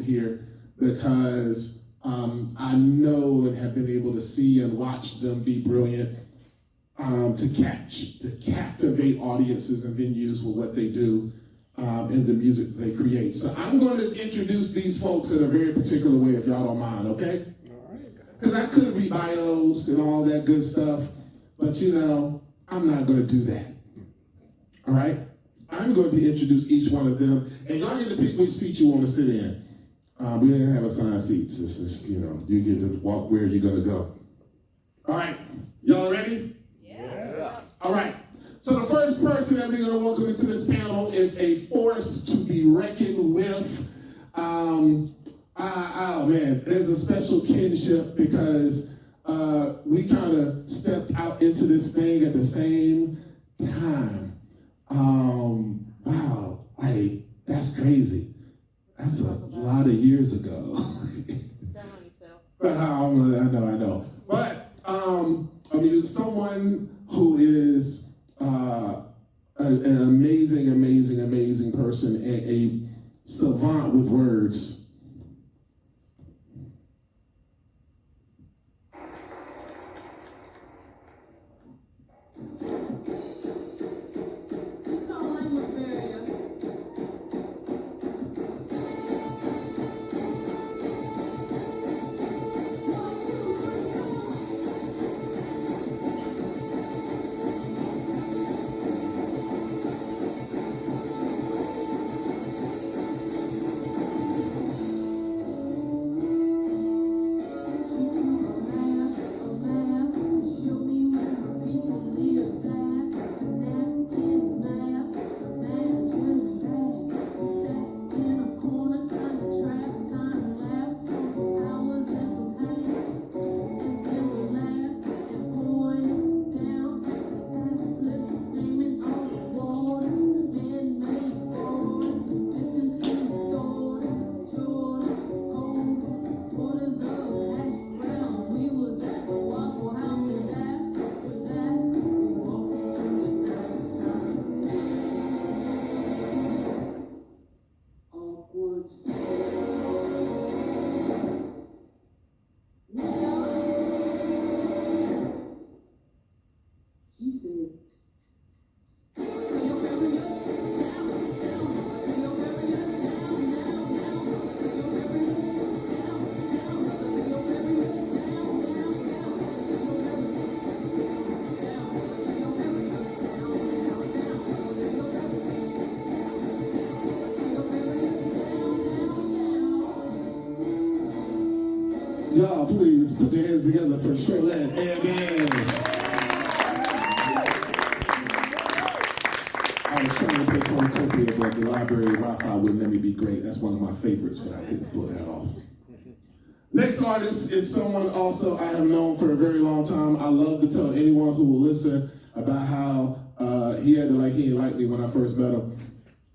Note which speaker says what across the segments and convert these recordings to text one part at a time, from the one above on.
Speaker 1: here because I know and have been able to see and watch them be brilliant to captivate audiences and venues with what they do in the music they create. So I'm going to introduce these folks in a very particular way, if y'all don't mind, okay? Because I could read bios and all that good stuff, but you know, I'm not going to do that. All right? I'm going to introduce each one of them, and y'all get to pick which seat you want to sit in. We didn't have assigned seats. This is, you know, you get to walk where you're going to go. All right. Y'all ready?
Speaker 2: Yeah.
Speaker 1: All right. So the first person that we're going to welcome into this panel is a force to be reckoned with. Oh man, there's a special kinship because we kind of stepped out into this thing at the same time. Wow, like that's crazy. That's a lot of years ago. I know. But I mean, someone who is an amazing person and a savant with words. Y'all, please put your hands together for Charlotte Hernandez. I was trying to play Cornucopia, but the library Wi-Fi wouldn't let me be great. That's one of my favorites, but I couldn't pull that off. Next artist is someone also I have known for a very long time. I love to tell anyone who will listen about how he had to he didn't like me when I first met him.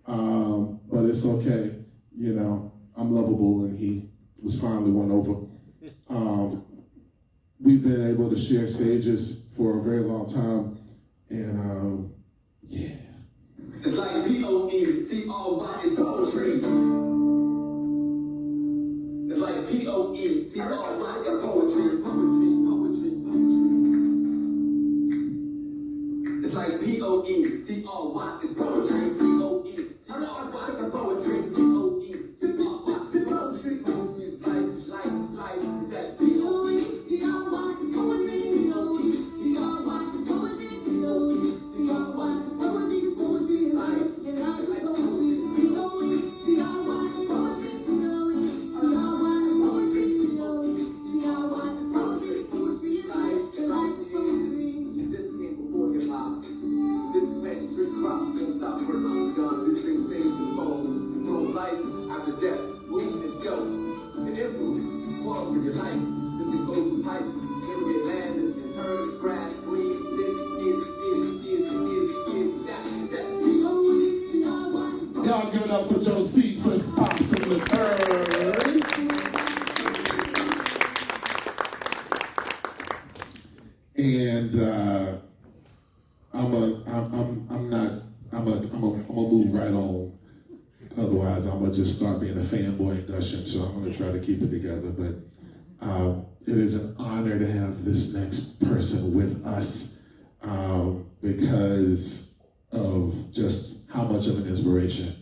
Speaker 1: But it's okay. You know, I'm lovable, and he was finally won over. We've been able to share stages for a very long time, and yeah.
Speaker 3: It's like P-O-E-T-R-Y is poetry. It's like P-O-E-T-R-Y is poetry. It's like P-O-E-T-R-Y is poetry. P-O-E-T-R-Y is poetry. P-O-E-T-R-Y is poetry. Poetry is life. That's P-O-E-T-R-Y is poetry. P-O-E-T-R-Y is poetry. P-O-E-T-R-Y is poetry. Poetry is life. And life is poetry. P-O-E-T-R-Y is poetry. P-O-E-T-R-Y is poetry. P-O-E-T-R-Y is poetry. Poetry is life. And life is poetry. This came before hip-hop. This is magic trick crops. Don't stop working. This thing sings the souls. From life after death. Weakness go. And influence. Walk for your life. This is goes to pipe. Every land and turn grass. Green. This is that.
Speaker 1: Y'all give it up for Josephus Pops in the third. And I'm gonna move right on. Otherwise, I'm gonna just start being a fanboy and gushing. So I'm gonna try to keep it together. But it is an honor to have this next person with us because of just how much of an inspiration,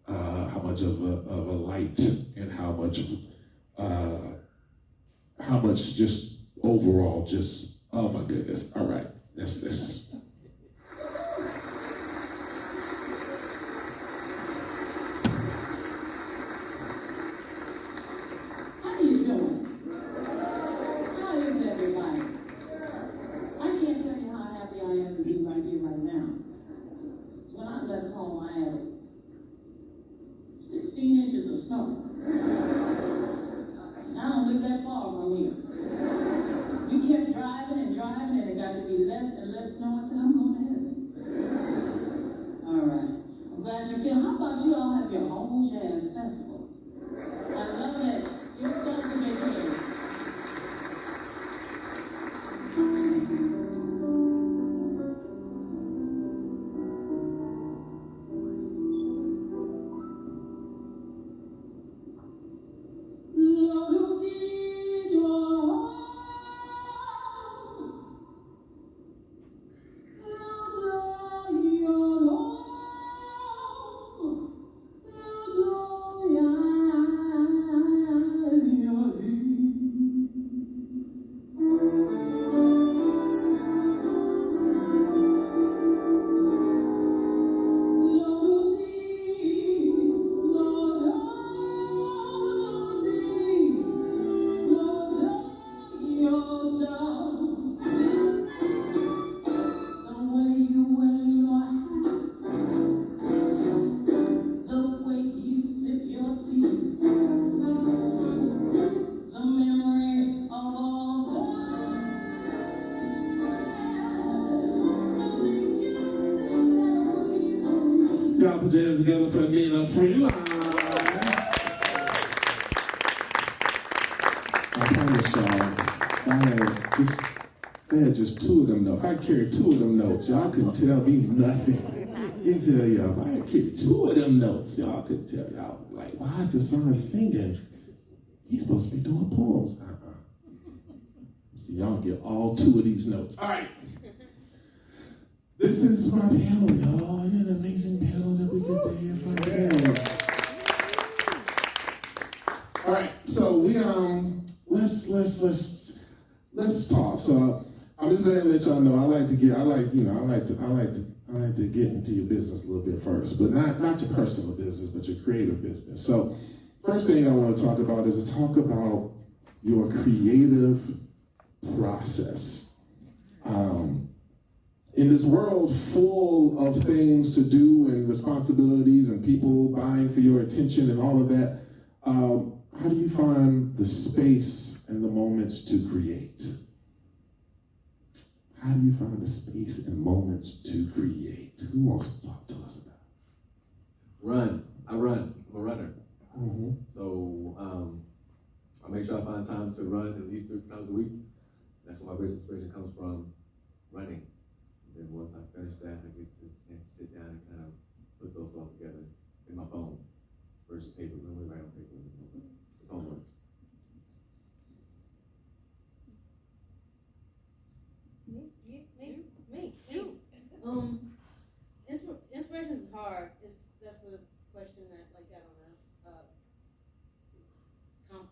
Speaker 1: how much of a light, and how much just overall just, oh my goodness. All right, that's this.
Speaker 2: How you doing? How is everybody? I can't tell you how happy I am to be right here right now. When I left home, I had 16 inches of snow. I don't live that far from here. We kept driving and driving, and it got to be less and less snow. I said, I'm going to heaven. All right. I'm glad you feel. How about you all have your own jazz festival? I love that. You're so good at it.
Speaker 1: Y'all put your hands together for Nina Freeline. I promise y'all, I had just two of them notes. If I carried two of them notes, y'all couldn't tell me nothing. You tell y'all, if I had carried two of them notes, y'all couldn't tell y'all, like, why is the son singing? He's supposed to be doing poems. See, y'all get all two of these notes. All right. This is my panel, y'all. Isn't it an amazing panel that we get to hear from today? All right, so we let's talk. So I'm just gonna let y'all know I like to get into your business a little bit first, but not your personal business, but your creative business. So first thing I want to talk about is to talk about your creative process. In this world full of things to do and responsibilities and people vying for your attention and all of that, how do you find the space and the moments to create? How do you find the space and moments to create? Who wants to talk to us about it?
Speaker 4: Run. I run. I'm a runner.
Speaker 1: Mm-hmm.
Speaker 4: So I make sure I find time to run at least 3 times a week. That's where my greatest inspiration comes from, running. And then once I finish that, I get the chance to sit down and kind of put those thoughts together in my phone versus paper. We don't write on paper. The phone works.
Speaker 5: Me. Inspiration is hard. That's a question that, like, I don't know.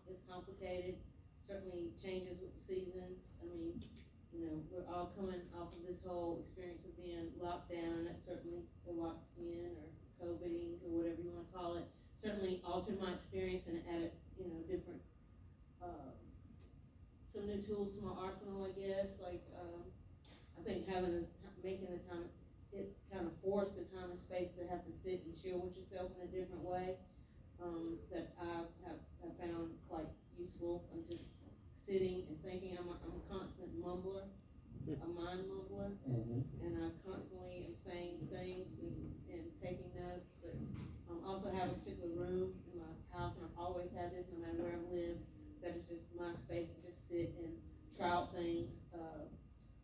Speaker 5: It's complicated. Certainly changes with the seasons. I mean, we're all coming off of this whole experience of being locked down, and that certainly, or locked in, or COVIDing, or whatever you want to call it, certainly altered my experience and added, different, some new tools to my arsenal, I guess. Like, I think making the time, it kind of forced the time and space to have to sit and chill with yourself in a different way, that I have found quite useful. I'm just sitting and thinking. I'm a constant mumbler, a mind mumbler, and I constantly am saying things and taking notes, but also have a particular room in my house, and I've always had this no matter where I've lived, that is just my space to just sit and try out things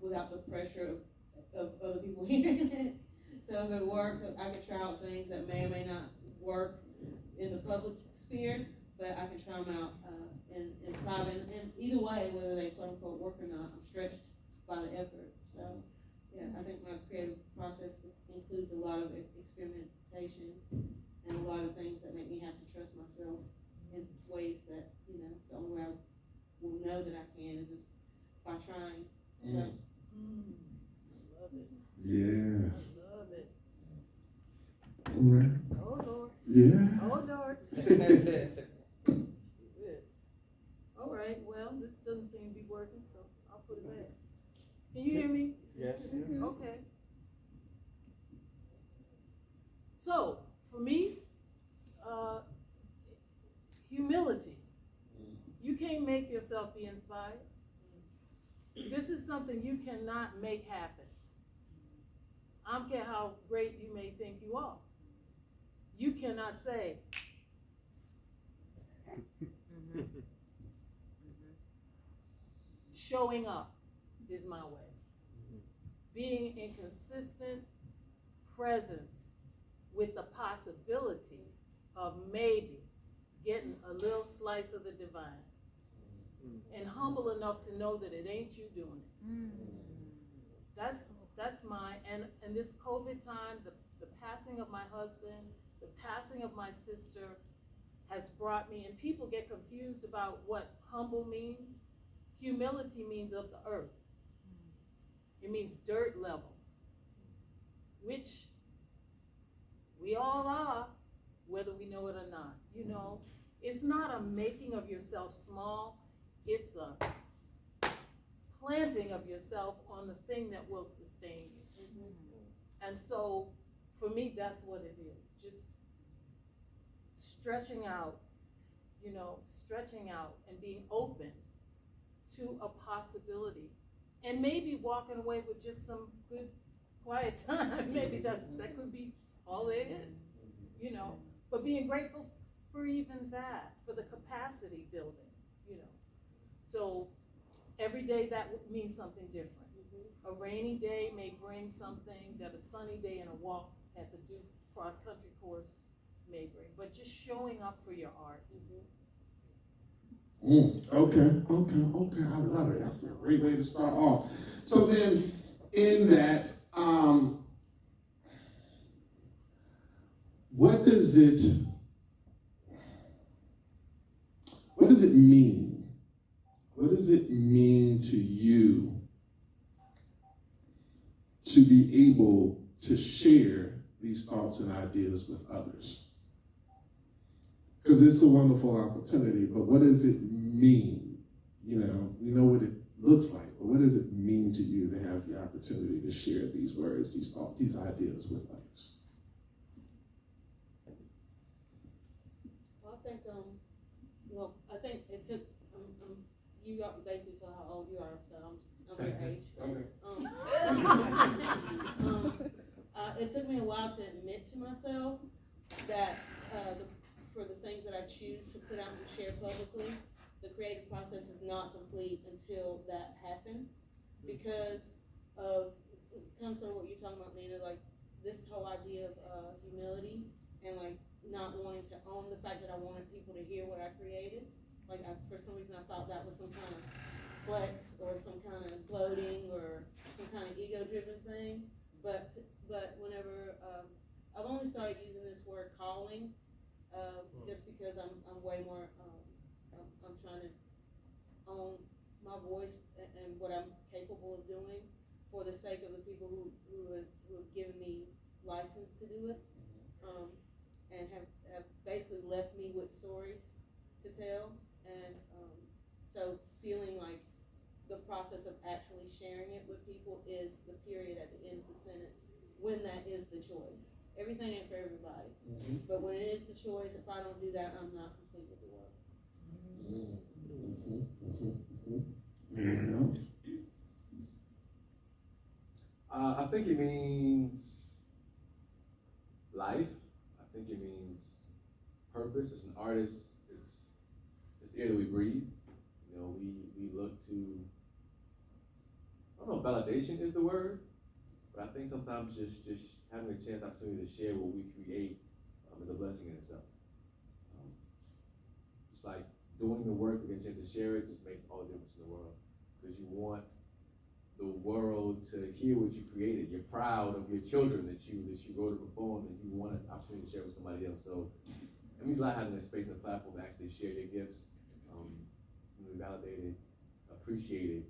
Speaker 5: without the pressure of other people hearing it. So if it works, I could try out things that may or may not work. in the public sphere, but I can try them out in private. And either way, whether they quote unquote work or not, I'm stretched by the effort. So yeah, I think my creative process includes a lot of experimentation and a lot of things that make me have to trust myself in ways that, you know, the only way I will know that I can is just by trying. So,
Speaker 6: Love it.
Speaker 1: Yes.
Speaker 6: Love it.
Speaker 1: All right.
Speaker 6: Oh Lord.
Speaker 1: Yeah.
Speaker 6: Oh Lord. Yes. All right. Well, this doesn't seem to be working, so I'll put it back. Can you hear me?
Speaker 7: Yes.
Speaker 6: Okay. So, for me, humility. You can't make yourself be inspired. This is something you cannot make happen. I don't care how great you may think you are. You cannot say, showing up is my way. Being in consistent presence with the possibility of maybe getting a little slice of the divine. And humble enough to know that it ain't you doing it. That's my, and this COVID time, the passing of my husband, the passing of my sister has brought me, and people get confused about what humble means. Humility means of the earth. It means dirt level, which we all are, whether we know it or not. You know, it's not a making of yourself small, it's a planting of yourself on the thing that will sustain you. And so, for me, that's what it is. Just stretching out, you know, stretching out and being open to a possibility. And maybe walking away with just some good, quiet time. Maybe that could be all it is, you know. But being grateful for even that, for the capacity building, you know. So every day that would mean something different. A rainy day may bring something that a sunny day and a walk at the Duke cross-country course may bring. But just showing up for your art.
Speaker 1: Okay. I love it. That's a great way to start off. So then, in that, what does it mean? What does it mean to you to be able to share these thoughts and ideas with others? Because it's a wonderful opportunity, but what does it mean? You know, we know what it looks like, but what does it mean to you to have the opportunity to share these words, these thoughts, these ideas with others?
Speaker 5: Well, I think it took, you got basically told how old you are, so I'm your age. It took me a while to admit to myself that for the things that I choose to put out and share publicly, the creative process is not complete until that happened, because of, it's kind of sort of what you're talking about, Nina, like this whole idea of humility and like not wanting to own the fact that I wanted people to hear what I created. Like for some reason I thought that was some kind of flex or some kind of gloating or some kind of ego-driven thing. But whenever I've only started using this word calling, just because I'm way more I'm trying to own my voice and what I'm capable of doing for the sake of the people who have given me license to do it, and have basically left me with stories to tell. And so feeling like the process of actually sharing it with people is the period at the end of the sentence when that is the choice. Everything ain't for everybody. But when it is the choice, if I don't do that, I'm not complete with the work.
Speaker 1: Anything else?
Speaker 4: I think it means life. I think it means purpose. As an artist, it's the air that we breathe. You know, we look to, I don't know if validation is the word, but I think sometimes just having a chance, opportunity to share what we create is a blessing in itself. It's like doing the work, getting a chance to share it just makes all the difference in the world. Because you want the world to hear what you created. You're proud of your children that you wrote and performed, and you want an opportunity to share with somebody else. So it means a lot having a space and a platform to actually share your gifts, validated, appreciated,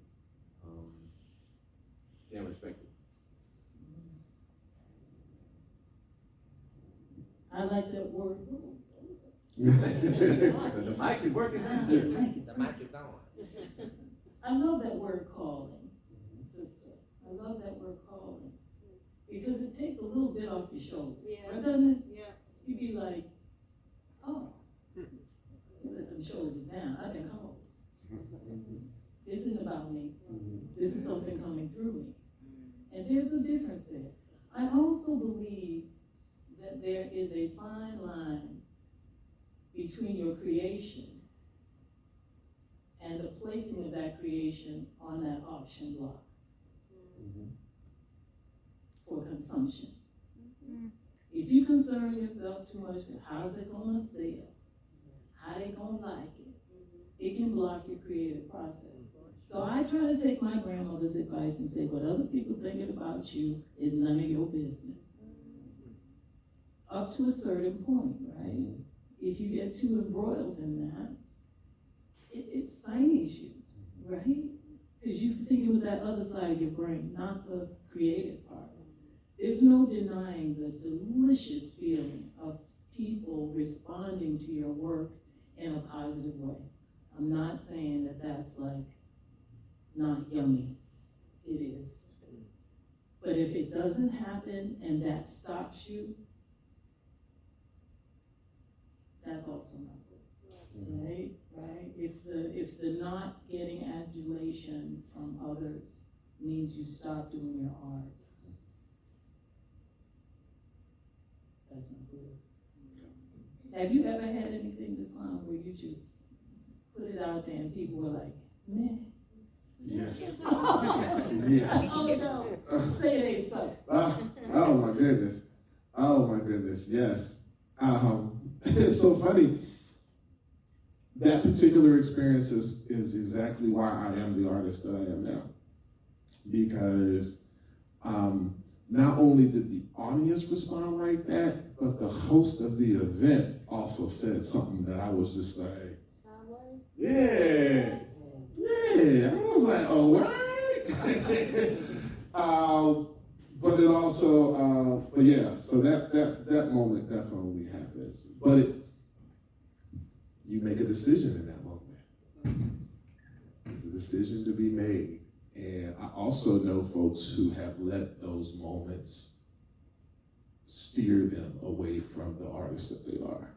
Speaker 4: and respected.
Speaker 2: I like that word.
Speaker 4: The mic is working now.
Speaker 7: The mic is on.
Speaker 2: I love that word calling, sister. I love that word calling. Because it takes a little bit off your shoulders, right, doesn't it?
Speaker 6: Yeah.
Speaker 2: You be like, oh, you let them shoulders down. I've been called. This isn't about me. This is something coming through me. And there's a difference there. I also believe that there is a fine line between your creation and the placing of that creation on that auction block for consumption. If you concern yourself too much with how's it gonna sell, how they gonna like it can block your creative process. So I try to take my grandmother's advice and say, what other people thinking about you is none of your business. Up to a certain point, right? If you get too embroiled in that, it stymies you, right? Because you're thinking with that other side of your brain, not the creative part. There's no denying the delicious feeling of people responding to your work in a positive way. I'm not saying that that's like not yummy. It is. But if it doesn't happen and that stops you, that's also not good, right? Right? If the not getting adulation from others means you stop doing your art, that's not good. Have you ever had anything to sign where you just put it out there and people were like, man?
Speaker 1: Yes.
Speaker 2: Yes. Oh no. Say it ain't so.
Speaker 1: Oh my goodness. Oh my goodness. Yes. It's so funny. That particular experience is exactly why I am the artist that I am now. Because not only did the audience respond like that, but the host of the event also said something that I was just like, yeah. I was like, oh, what? But it also, but yeah, so that moment definitely happens. But you make a decision in that moment. It's a decision to be made. And I also know folks who have let those moments steer them away from the artist that they are.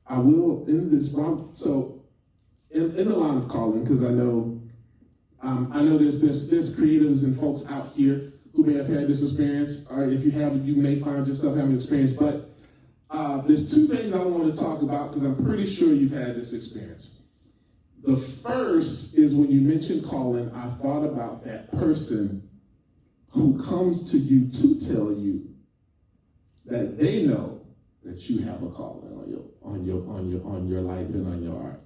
Speaker 1: I will end this, so in the line of calling, because I know there's creatives and folks out here who may have had this experience, or if you haven't, you may find yourself having an experience, but there's two things I want to talk about because I'm pretty sure you've had this experience. The first is when you mentioned calling, I thought about that person who comes to you to tell you that they know that you have a calling on your life and on your art.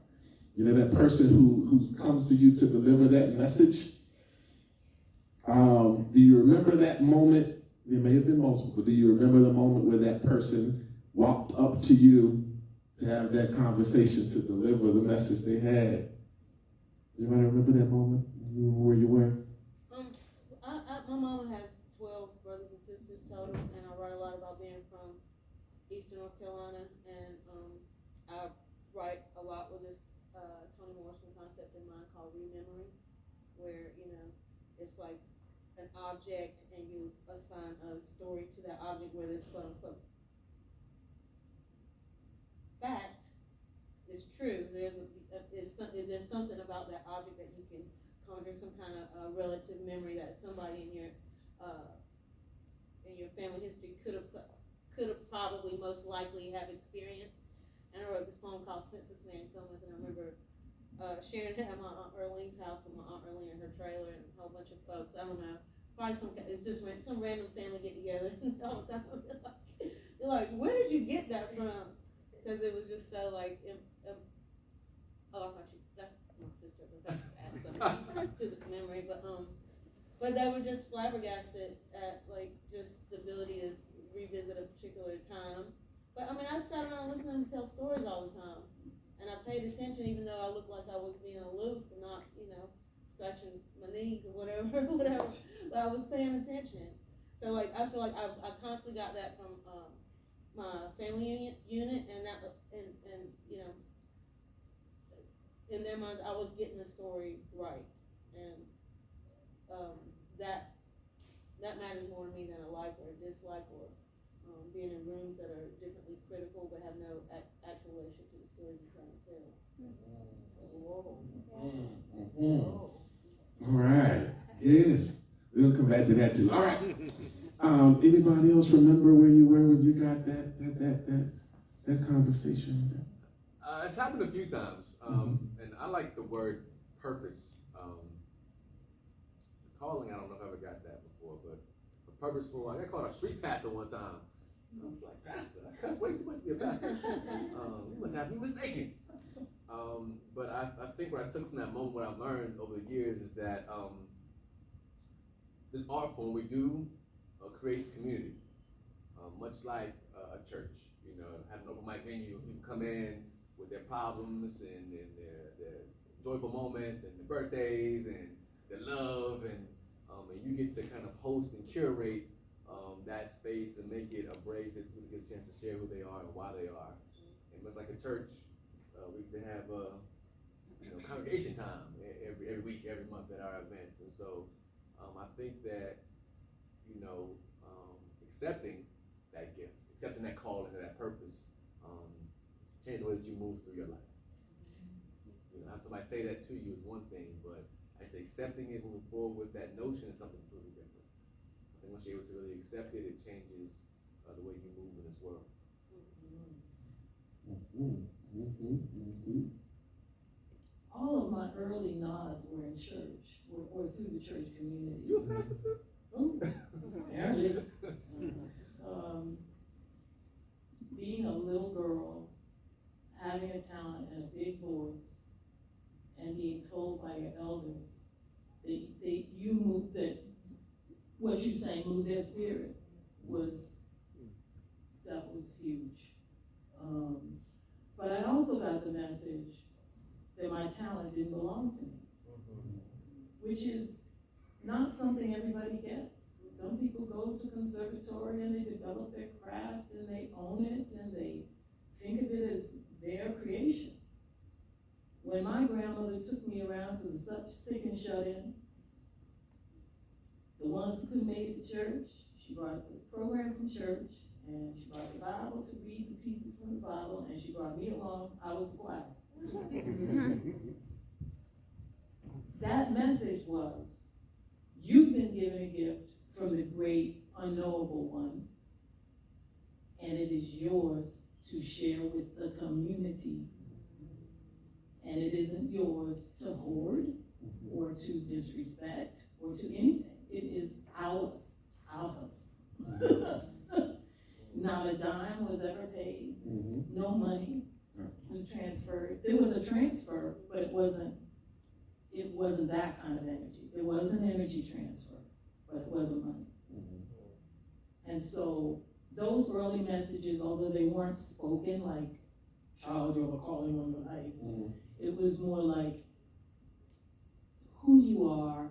Speaker 1: You know, that person who comes to you to deliver that message. Do you remember that moment? There may have been multiple, but do you remember the moment where that person walked up to you to have that conversation, to deliver the message they had? Does anybody remember that moment? Where you were?
Speaker 5: My mama has 12 brothers and sisters total, and I write a lot about being from Eastern North Carolina, and I write a lot with this Toni Morrison concept in mind called rememory, where, you know, it's like an object and you assign a story to that object, whether it's quote unquote fact is true. There's something about that object that you can conjure some kind of relative memory that somebody in your family history could have probably most likely have experienced. And I wrote this poem called Census Man Cometh, and I remember sharing it at my Aunt Earlene's house with my Aunt Earlene in her trailer and a whole bunch of folks. I don't know, probably it's just some random family get together all the time. You're like, where did you get that from? Because it was just so like, oh, I thought that's my sister, but that's add something to the memory. But they were just flabbergasted at like just the ability to revisit a particular time. But I mean, I sat around listening to tell stories all the time, and I paid attention, even though I looked like I was being aloof and not, scratching my knees or whatever, whatever. But I was paying attention. So like, I feel like I constantly got that from my family unit, and that, and in their minds, I was getting the story right, and that matters more to me than a like or a dislike or being in rooms that are differently critical but have no actual relationship to the story you're trying to tell.
Speaker 1: All right. Yes. We'll come back to that too. All right. Anybody else remember where you were when you got that conversation?
Speaker 4: It's happened a few times, and I like the word purpose. Calling, I don't know if I ever got that before, but a purposeful. I got called a street pastor one time. I was like, pastor? I cuss way too much to be a pastor. You must have me mistaken. But I think what I took from that moment, what I've learned over the years, is that this art form we do creates community, much like a church. Have an open mic venue, people come in with their problems and their joyful moments and their birthdays and their love, and you get to kind of host and curate that space and make it a place that people get a chance to share who they are and why they are. And much like a church, we can have congregation time every week, every month at our events. And so I think that accepting that gift, accepting that calling and that purpose, change the way that you move through your life. Have somebody say that to you is one thing, but actually accepting it, moving forward with that notion is something completely different. I think once you're able to really accept it, it changes the way you move in this world.
Speaker 8: All of my early nods were in church, or through the church community.
Speaker 4: You a pastor too?
Speaker 8: Oh, apparently. Being a little girl, having a talent and a big voice, and being told by your elders that what you sang moved their spirit was huge. But I also got the message that my talent didn't belong to me, which is not something everybody gets. Some people go to conservatory and they develop their craft and they own it and they think of it as their creation. When my grandmother took me around to the sick and shut in, the ones who couldn't make it to church, she brought the program from church, and she brought the Bible to read the pieces from the Bible, and she brought me along. I was quiet. That message was, you've been given a gift from the great unknowable one, and it is yours to share with the community. And it isn't yours to hoard or to disrespect or to anything. It is ours. Not a dime was ever paid. No money was transferred. There was a transfer, but it wasn't that kind of energy. There was an energy transfer, but it wasn't money. And so those early messages, although they weren't spoken like, child, you have a calling on your life, it was more like who you are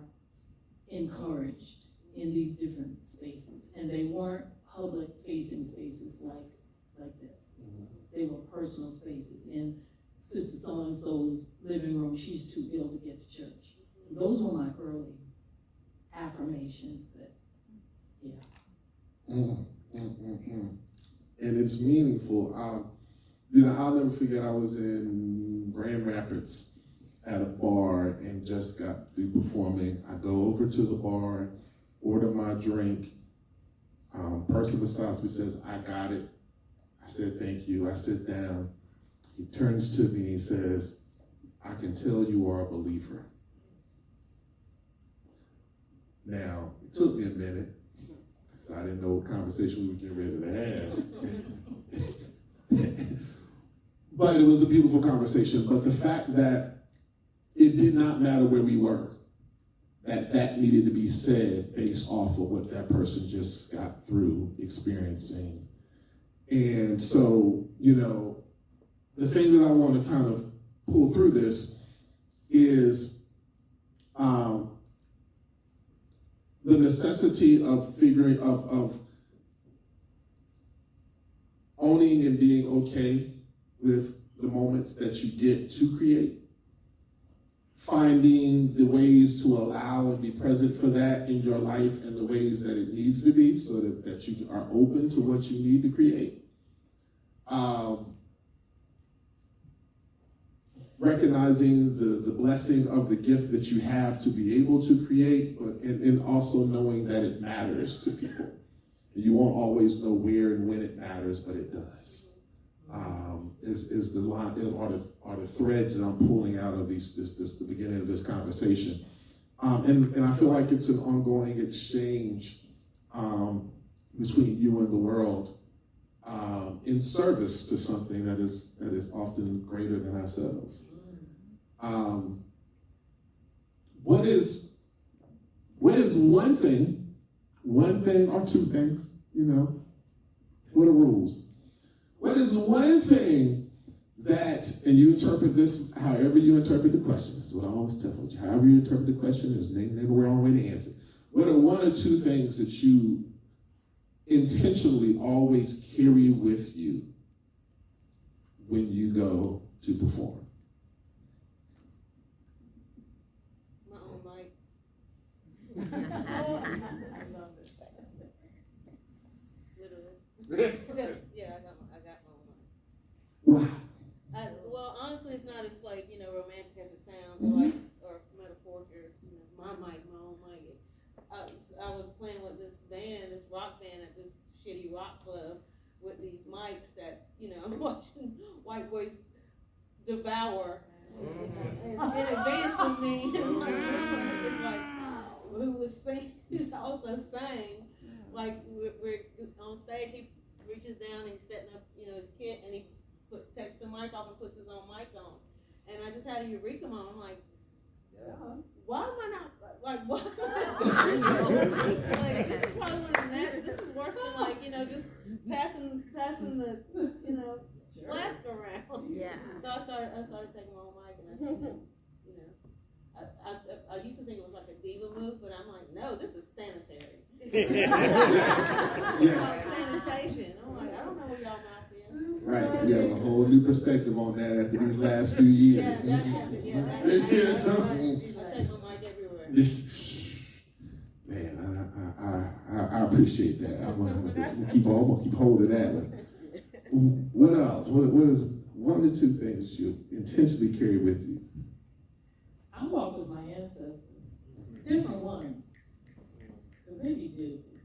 Speaker 8: encouraged in these different spaces. And they weren't public facing spaces like this. They were personal spaces. In Sister so-and-so's living room, she's too ill to get to church. So those were my early affirmations that,
Speaker 1: And it's meaningful. I'll never forget, I was in Grand Rapids at a bar and just got through performing. I go over to the bar, order my drink. Person beside me says, I got it. I said, thank you. I sit down. He turns to me and he says, I can tell you are a believer. Now, it took me a minute. I because I didn't know what conversation we were getting ready to have. But it was a beautiful conversation. But the fact that it did not matter where we were, that needed to be said based off of what that person just got through experiencing. And so, you know, the thing that I want to kind of pull through this is the necessity of figuring, of owning and being okay with the moments that you get to create, finding the ways to allow and be present for that in your life in the ways that it needs to be so that you are open to what you need to create. Recognizing the blessing of the gift that you have to be able to create, and also knowing that it matters to people. You won't always know where and when it matters, but it does. Is the line, are the threads that I'm pulling out of the beginning of this conversation. And I feel like it's an ongoing exchange between you and the world in service to something that is often greater than ourselves. What is one thing or two things, you know, what are rules? What is one thing that, and you interpret this however you interpret the question, that's what I always tell you, however you interpret the question, there's never wrong way to answer. What are one or two things that you intentionally always carry with you when you go to perform?
Speaker 5: My own mic. Literally. Yeah, I got my own mic.
Speaker 1: Why?
Speaker 5: Well, honestly, it's not as like, you know, romantic as it sounds, or like, or metaphoric, or, you know, my mic, my own mic. I was playing with this rock band at this shitty rock club with these mics that, you know, I'm watching white boys devour in advance of me. It's like, who was singing, who's also sang, like, we're on stage, he reaches down and he's setting up, you know, his kit, and he takes the mic off and puts his own mic on. And I just had a eureka moment. I'm like, why am I not, like, what? Like, this is probably one of the matters. This is worse than, like, you know, just passing the, you know, flask around.
Speaker 9: Yeah.
Speaker 5: So I started taking my own mic, and I think, you know, I used to think it was like a diva move, but I'm like, no, this is sanitary.
Speaker 1: Yes.
Speaker 5: Sanitation. I'm like, I don't know where y'all might be.
Speaker 1: Right, we have a whole new perspective on that after these last few years.
Speaker 5: Yeah, I take my mic everywhere.
Speaker 1: Man, I appreciate that. I'm gonna keep hold of that one. What else? What is one or two things you intentionally carry with you?
Speaker 8: I walk with my ancestors, different ones, because they be busy.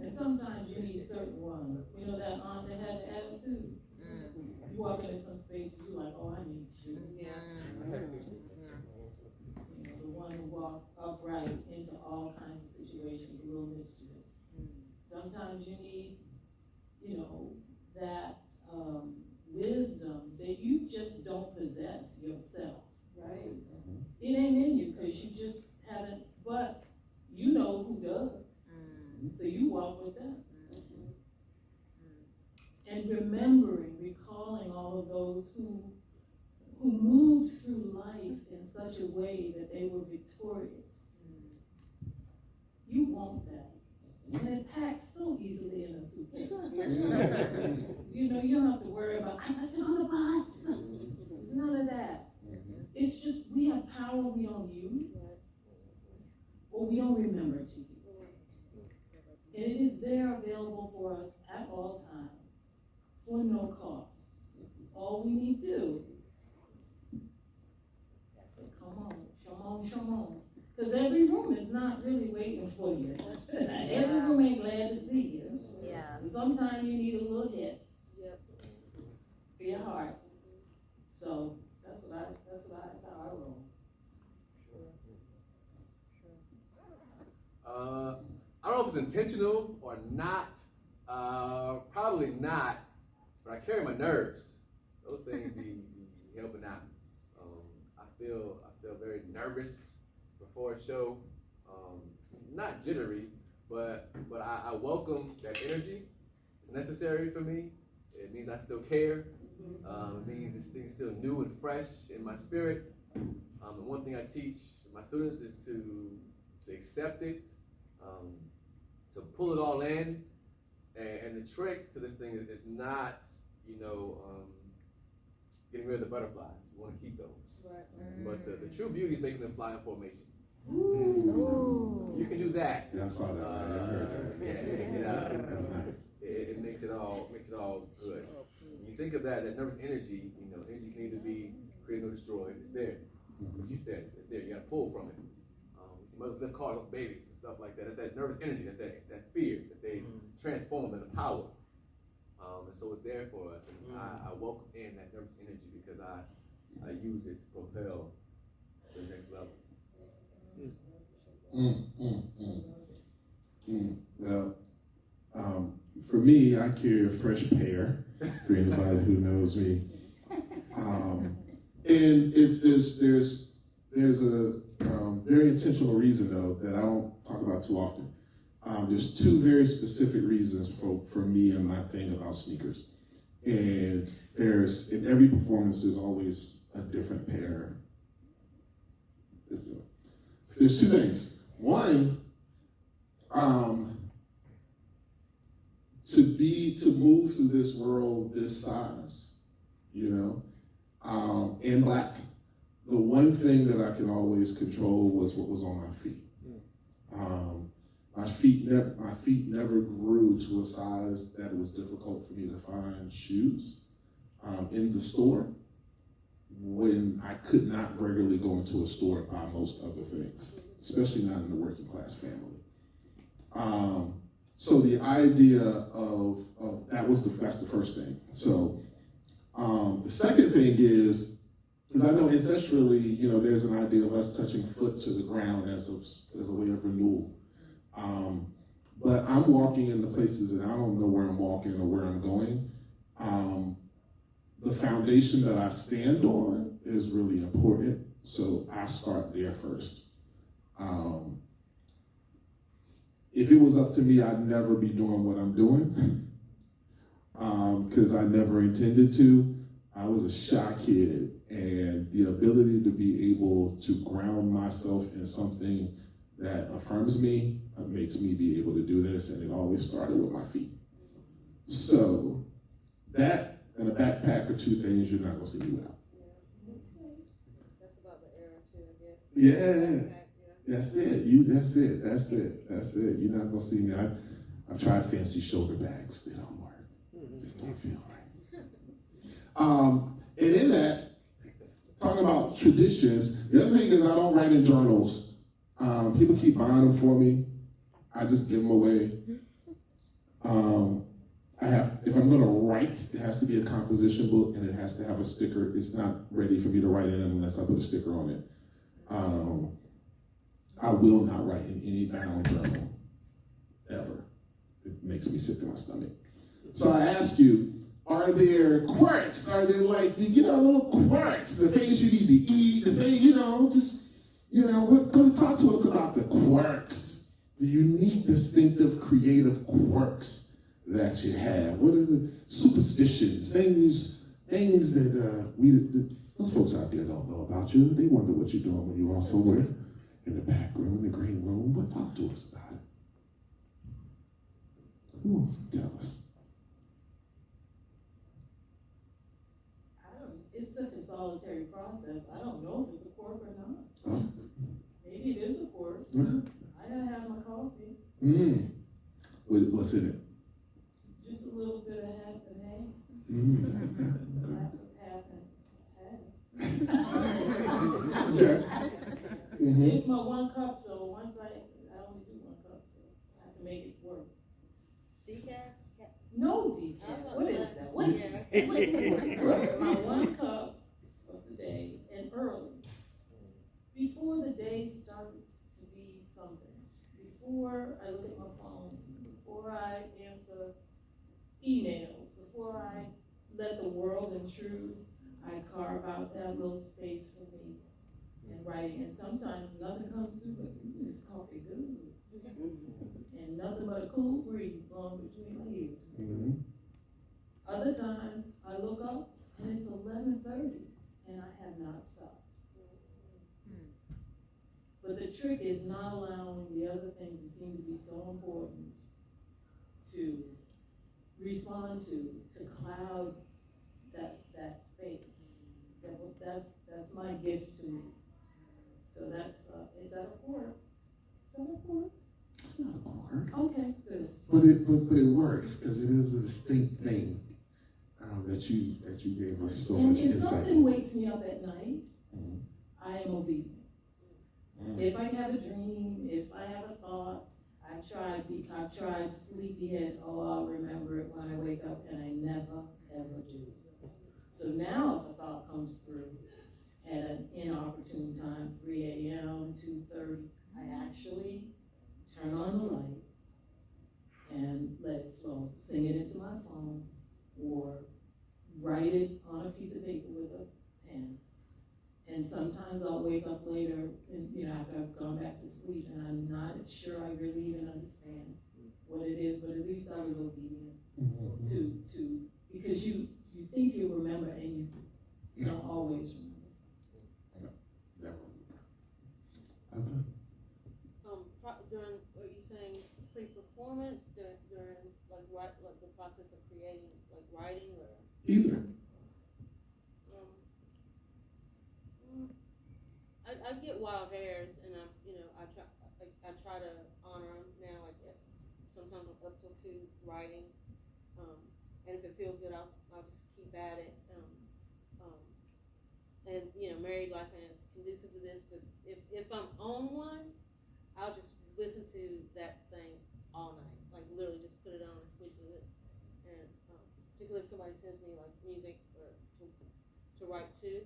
Speaker 8: And sometimes you need certain ones. You know that aunt that had the attitude? You walk into some space, you're like, oh, I need you.
Speaker 5: Yeah.
Speaker 8: You know, the one who walked upright into all kinds of situations, a little mischievous. Sometimes you need, you know, that wisdom that you just don't possess yourself, right? It ain't in you because you just haven't, but you know who does. So you walk with them. And recalling all of those who moved through life in such a way that they were victorious. You want that. And it packs so easily in a suitcase. You know, you don't have to worry about, I got to go to the bus. There's none of that. It's just, we have power we don't use, or we don't remember to use. And it is there available for us at all times, for no cost. All we need to do is say, come on. Because every room is not really waiting for you. Every room ain't glad to see you.
Speaker 9: Yeah.
Speaker 8: So sometimes you need a little hit for your heart. So that's how I roll.
Speaker 4: I know if it's intentional or not. Probably not. But I carry my nerves. Those things be helping out. I feel very nervous before a show. Not jittery, but I welcome that energy. It's necessary for me. It means I still care. It means this thing's still new and fresh in my spirit. And one thing I teach my students is to accept it, to pull it all in. And the trick to this thing is not, getting rid of the butterflies. You want to keep those.
Speaker 5: Right.
Speaker 4: But the true beauty is making them fly in formation.
Speaker 5: Ooh.
Speaker 4: You can do that.
Speaker 1: Yeah, I saw that. That's nice.
Speaker 4: It makes it all good. When you think of that nervous energy, energy can either be created or destroyed. It's there. What you said, it's there. You got to pull from it. You see mothers lift cars off babies and stuff like that. That's that nervous energy. That's that fear that they transform into power. And so it's there for us. And I welcome in that nervous energy because I use it to propel to the next level.
Speaker 1: Well, for me, I carry a fresh pear, for anybody who knows me. And there's a very intentional reason, though, that I don't talk about too often. There's two very specific reasons for me and my thing about sneakers. And in every performance, there's always a different pair. There's two things. One, to move through this world this size, and black, the one thing that I can always control was what was on my feet. My feet never grew to a size that it was difficult for me to find shoes in the store when I could not regularly go into a store and buy most other things, especially not in a working class family. So the idea of that's the first thing. So the second thing is I know ancestrally, there's an idea of us touching foot to the ground as a way of renewal. But I'm walking in the places and I don't know where I'm walking or where I'm going. The foundation that I stand on is really important, so I start there first. If it was up to me, I'd never be doing what I'm doing, because I never intended to. I was a shy kid, and the ability to be able to ground myself in something that affirms me makes me be able to do this, and it always started with my feet. So that and a backpack are two things you're not going to see me without.
Speaker 5: That's about the era too, I guess.
Speaker 1: Yeah. That's it. You're not going to see me. I've tried fancy shoulder bags. They don't work. Just don't feel right. And in that, talking about traditions, the other thing is I don't write in journals. People keep buying them for me. I just give them away. If I'm going to write, it has to be a composition book and it has to have a sticker. It's not ready for me to write in unless I put a sticker on it. I will not write in any bound journal, ever. It makes me sick to my stomach. So I ask you, are there quirks? Are there little quirks, the things you need to eat, the thing, talk to us about the quirks, the unique, distinctive, creative quirks that you have. What are the superstitions, things that those folks out there don't know about you. They wonder what you're doing when you are somewhere in the back room, in the green room, but talk to us about it. Who wants to tell us?
Speaker 8: It's such a solitary process. I don't know if it's a quirk or not.
Speaker 1: Oh.
Speaker 8: Maybe it is a quirk. I gotta have my coffee.
Speaker 1: What's in it?
Speaker 8: Just a little bit of half and half.
Speaker 1: Okay.
Speaker 8: It's my 1 cup, so once I only do 1 cup, so I have to make it work.
Speaker 5: Decaf?
Speaker 8: No decaf. What is that? What? My 1 cup of the day and early. Before the day starts to be something. Before before I look at my phone, before I answer emails, before I let the world intrude, I carve out that little space for me in writing. And sometimes nothing comes through but this coffee good. And nothing but a cool breeze blowing between my ears.
Speaker 1: Mm-hmm.
Speaker 8: Other times I look up and it's 11:30 and I have not stopped. But the trick is not allowing the other things that seem to be so important to respond to cloud that space. That's my gift to me. So that's, is that a quirk? Is that a quirk?
Speaker 1: It's not a quirk.
Speaker 8: Okay, good.
Speaker 1: But it works because it is a distinct thing that you gave us so
Speaker 8: And
Speaker 1: much
Speaker 8: if
Speaker 1: insight.
Speaker 8: something wakes me up at night,
Speaker 1: Mhm.
Speaker 8: I am obedient.
Speaker 1: Mhm.
Speaker 8: If I have a dream, if I have a thought, I've tried sleepyhead, I'll remember it when I wake up, and I never, ever do. So now if a thought comes through at an inopportune time, 3 a.m., 2:30, I actually turn on the light and let it flow, sing it into my phone, or write it on a piece of paper with a pen. And sometimes I'll wake up later, and after I've gone back to sleep, and I'm not sure I really even understand what it is, but at least I was obedient
Speaker 1: Mhm.
Speaker 8: to because you think you remember and you don't always remember.
Speaker 1: Definitely. Other?
Speaker 5: During, are you saying pre-performance, during like the process of creating, like writing, or?
Speaker 1: Either.
Speaker 5: I get wild hairs, and I try to honor them now. Sometimes I'm up till 2 writing, and if it feels good, I'll just keep at it. And married life is conducive to this, but if I'm on one, I'll just listen to that thing all night, like literally just put it on and sleep with it. And particularly if somebody sends me like music or to write to,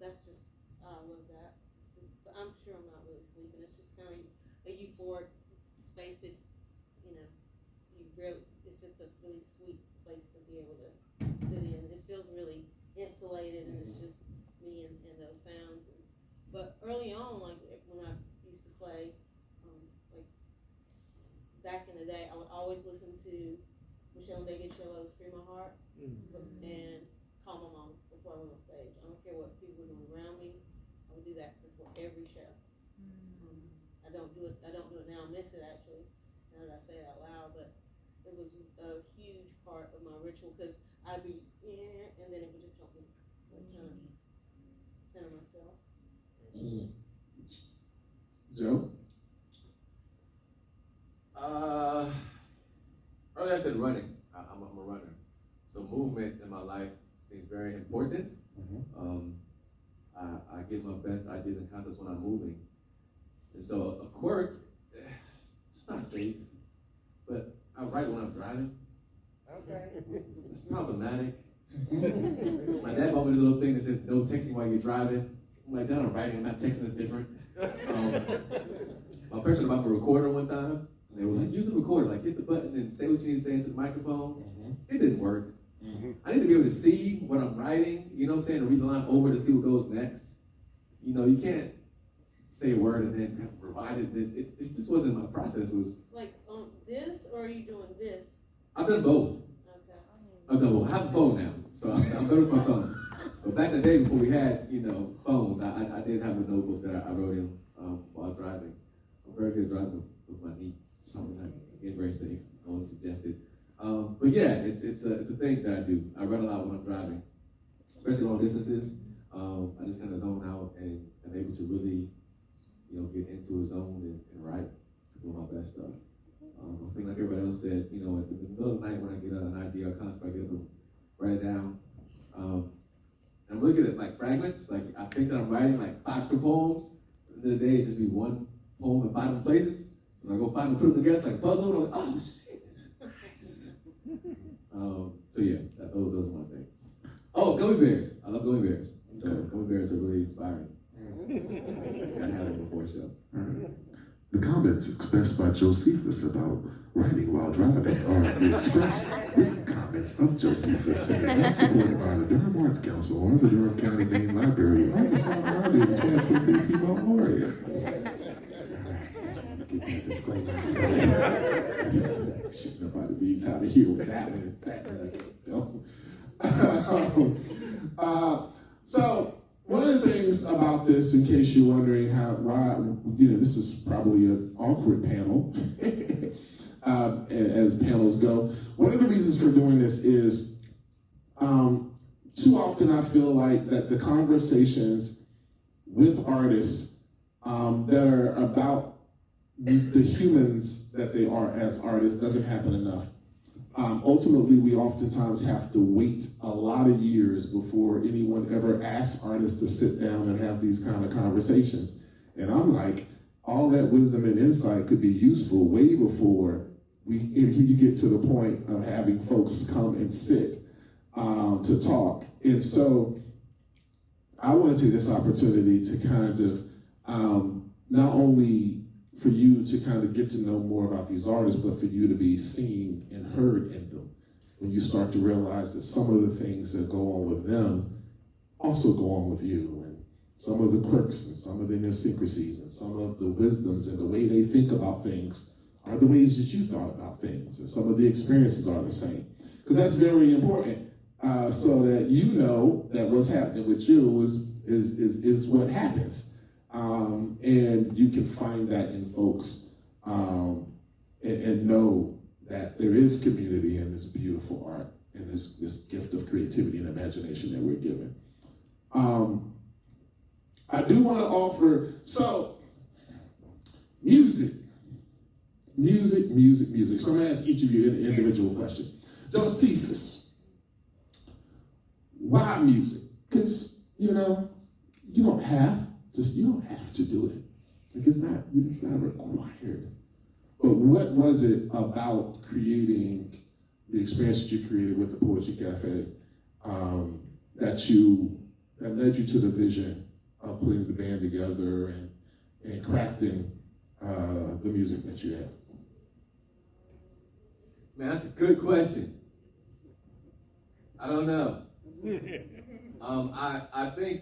Speaker 5: that's just, I love that. But I'm sure I'm not really sleeping. It's just kind of a euphoric space that, it's just a really sweet place to be able to sit in. It feels really insulated, and it's just me and those sounds. But early on, like when I used to play, like back in the day, I would always listen to Michelle and Bagello's "Free My Heart" and "Call My Mama" before I went on stage. I don't care what people were doing around me. I would do that before every show. I don't do it now. I miss it actually. Now that I say it out loud, but it was a huge part of my ritual because I'd be and then it would just help me like, kind of center myself.
Speaker 1: Joe?
Speaker 4: Earlier I said running. I'm a runner. So movement in my life seems very important.
Speaker 1: Mm-hmm.
Speaker 4: I get my best ideas and concepts when I'm moving. And so a quirk, it's not safe, but I write when I'm driving.
Speaker 7: Okay.
Speaker 4: It's problematic. My dad bought me this little thing that says no texting while you're driving. I'm like, that I'm writing, I'm not texting, it's different. My person bought me a recorder one time. And they were like, use the recorder, like hit the button and say what you need to say into the microphone. It didn't work. I need to be able to see what I'm writing, you know what I'm saying, and read the line over to see what goes next. You can't say a word and then have to provide it. It just wasn't my process. It was
Speaker 5: Like on this, or are you doing this?
Speaker 4: I've done both.
Speaker 5: Okay.
Speaker 4: I've done both. I have a phone now, so I'm good with my thumbs. But back in the day before we had, phones, I did have a notebook that I wrote in while driving. I'm very good at driving with my knee. It's probably not getting very safe. I wouldn't suggest it. But yeah, it's a thing that I do. I run a lot when I'm driving, especially long distances. I just kind of zone out and I'm able to really, get into a zone and write. It's one of my best stuff. I think like everybody else said, at the middle of the night when I get an idea or concept, I get up and write it down. And I'm looking at like fragments. Like I think that I'm writing like 5 different poems. At the end of the day, it just be one poem in 5 different places. And I go find and put them together. It's like a puzzle. And I'm like, oh shit, this is nice. So yeah, those are my things. Oh, gummy bears. I love gummy bears. So gummy bears are really inspiring. Gotta have them before a show.
Speaker 1: The comments expressed by Josephus about writing while driving are the express written comments of Josephus and is not supported by the Durham Arts Council or the Durham County Main Library or the Dasan Ahanu, the 2023 Piedmont Laureate. Get that disclaimer. Shit, nobody leaves out of here with that one. So one of the things about this, in case you're wondering why, this is probably an awkward panel, as panels go. One of the reasons for doing this is too often I feel like that the conversations with artists that are about the humans that they are as artists doesn't happen enough. Ultimately, we oftentimes have to wait a lot of years before anyone ever asks artists to sit down and have these kind of conversations. And I'm like, all that wisdom and insight could be useful way before you get to the point of having folks come and sit to talk. And so I want to take this opportunity to kind of not only for you to kind of get to know more about these artists, but for you to be seen and heard in them. When you start to realize that some of the things that go on with them also go on with you, and some of the quirks and some of the idiosyncrasies and some of the wisdoms and the way they think about things are the ways that you thought about things, and some of the experiences are the same. Because that's very important, so that you know that what's happening with you is what happens. And you can find that in folks and know that there is community in this beautiful art and this gift of creativity and imagination that we're given. I do want to offer, music. So I'm going to ask each of you an individual question. Josephus, why music? Because, you don't have to do it. Like it's not required. But what was it about creating the experience that you created with the Poetry Cafe that led you to the vision of putting the band together and crafting the music that you have?
Speaker 4: Man, that's a good question. I don't know. I think,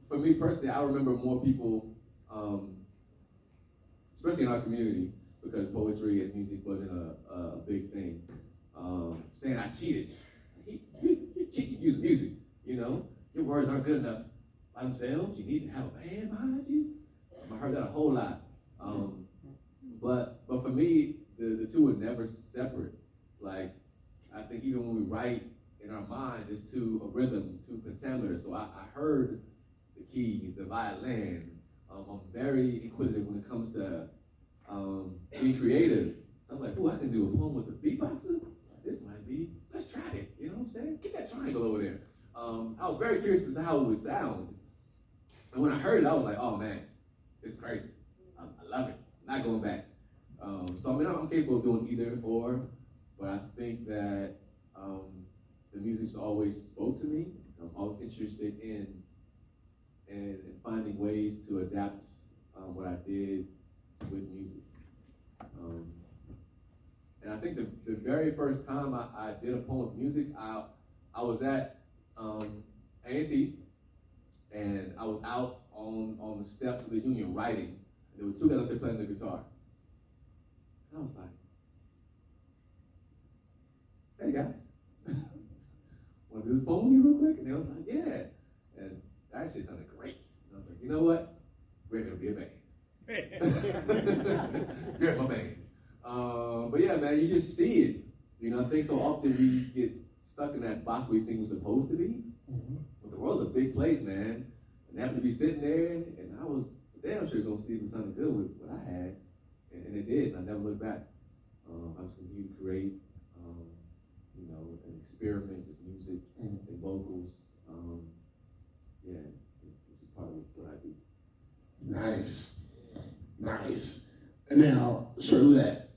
Speaker 4: for me personally, I remember more people, especially in our community, because poetry and music wasn't a big thing, saying I cheated. You cheat using music, your words aren't good enough by themselves. You need to have a band behind you. I heard that a whole lot. But for me, the two were never separate. Like, I think even when we write in our minds, it's to a rhythm, to pentameter. So I heard the keys, the violin. I'm very inquisitive when it comes to being creative. So I was like, ooh, I can do a poem with a beatboxer? This might be, let's try it, you know what I'm saying? Get that triangle over there. I was very curious as to how it would sound. And when I heard it, I was like, oh man, it's crazy. I love it. I'm not going back. So I mean, I'm capable of doing either or, but I think that the music's always spoke to me. I was always interested in finding ways to adapt what I did with music. And I think the very first time I did a poem with music, I was at A&T, and I was out on the steps of the Union writing. And there were two guys up there playing the guitar. And I was like, hey guys, want to do this poem with me real quick? And they was like, yeah. And that shit sounded great. And I was like, you know what? We're gonna be a band. You're my band. But yeah, man, you just see it. I think so often we get stuck in that box we think we're supposed to be. But the world's a big place, man. And I happened to be sitting there, and I was damn sure gonna see if it sounded good with what I had. And it did, and I never looked back. I just continued to create, and experiment with music and vocals. Yeah, which is part of what I do.
Speaker 1: Nice. And now, Charlotte,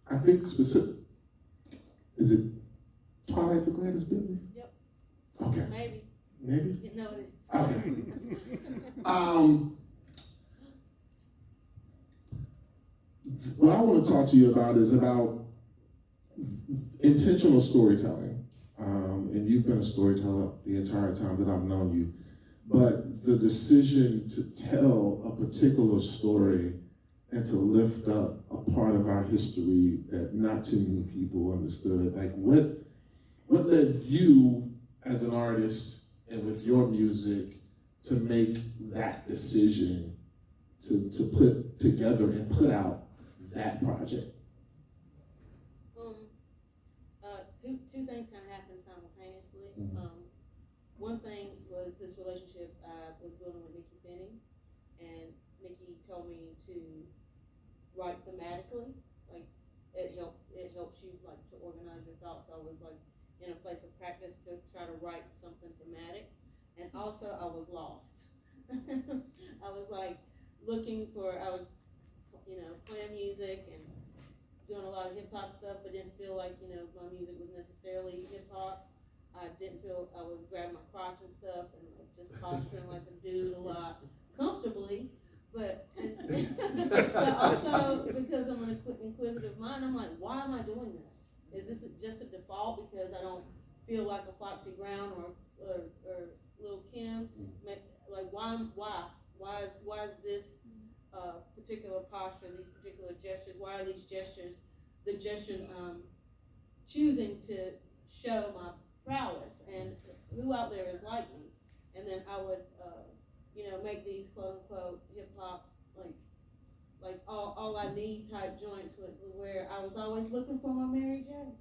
Speaker 1: I think specific, is it Twilight for Gladys Bentley?
Speaker 6: Yep.
Speaker 1: Okay. baby?
Speaker 5: No, it is.
Speaker 1: Okay. What I want to talk to you about is about intentional storytelling. And you've been a storyteller the entire time that I've known you. But the decision to tell a particular story and to lift up a part of our history that not too many people understood. Like what led you as an artist and with your music to make that decision to put together and put out that project?
Speaker 5: Two things kind of happened simultaneously.
Speaker 1: Mm-hmm.
Speaker 5: One thing was this relationship I was building with Nikki Finney, and Nikki told me to write thematically. Like it helps you like to organize your thoughts. So I was like in a place of practice to try to write something thematic, and also I was lost. I was like I was playing music and doing a lot of hip hop stuff, but didn't feel like my music was necessarily hip hop. I didn't feel I was grabbing my crotch and stuff and like just posturing like a dude a lot comfortably, but also because I'm an inquisitive mind, I'm like, why am I doing that? Is this just a default because I don't feel like a Foxy Brown or Lil Kim? Like why is this particular posture, these particular gestures? Why are these gestures the gestures I'm choosing to show my prowess, and who out there is like me? And then I would make these quote unquote hip hop like all I need type joints where I was always looking for my Mary J.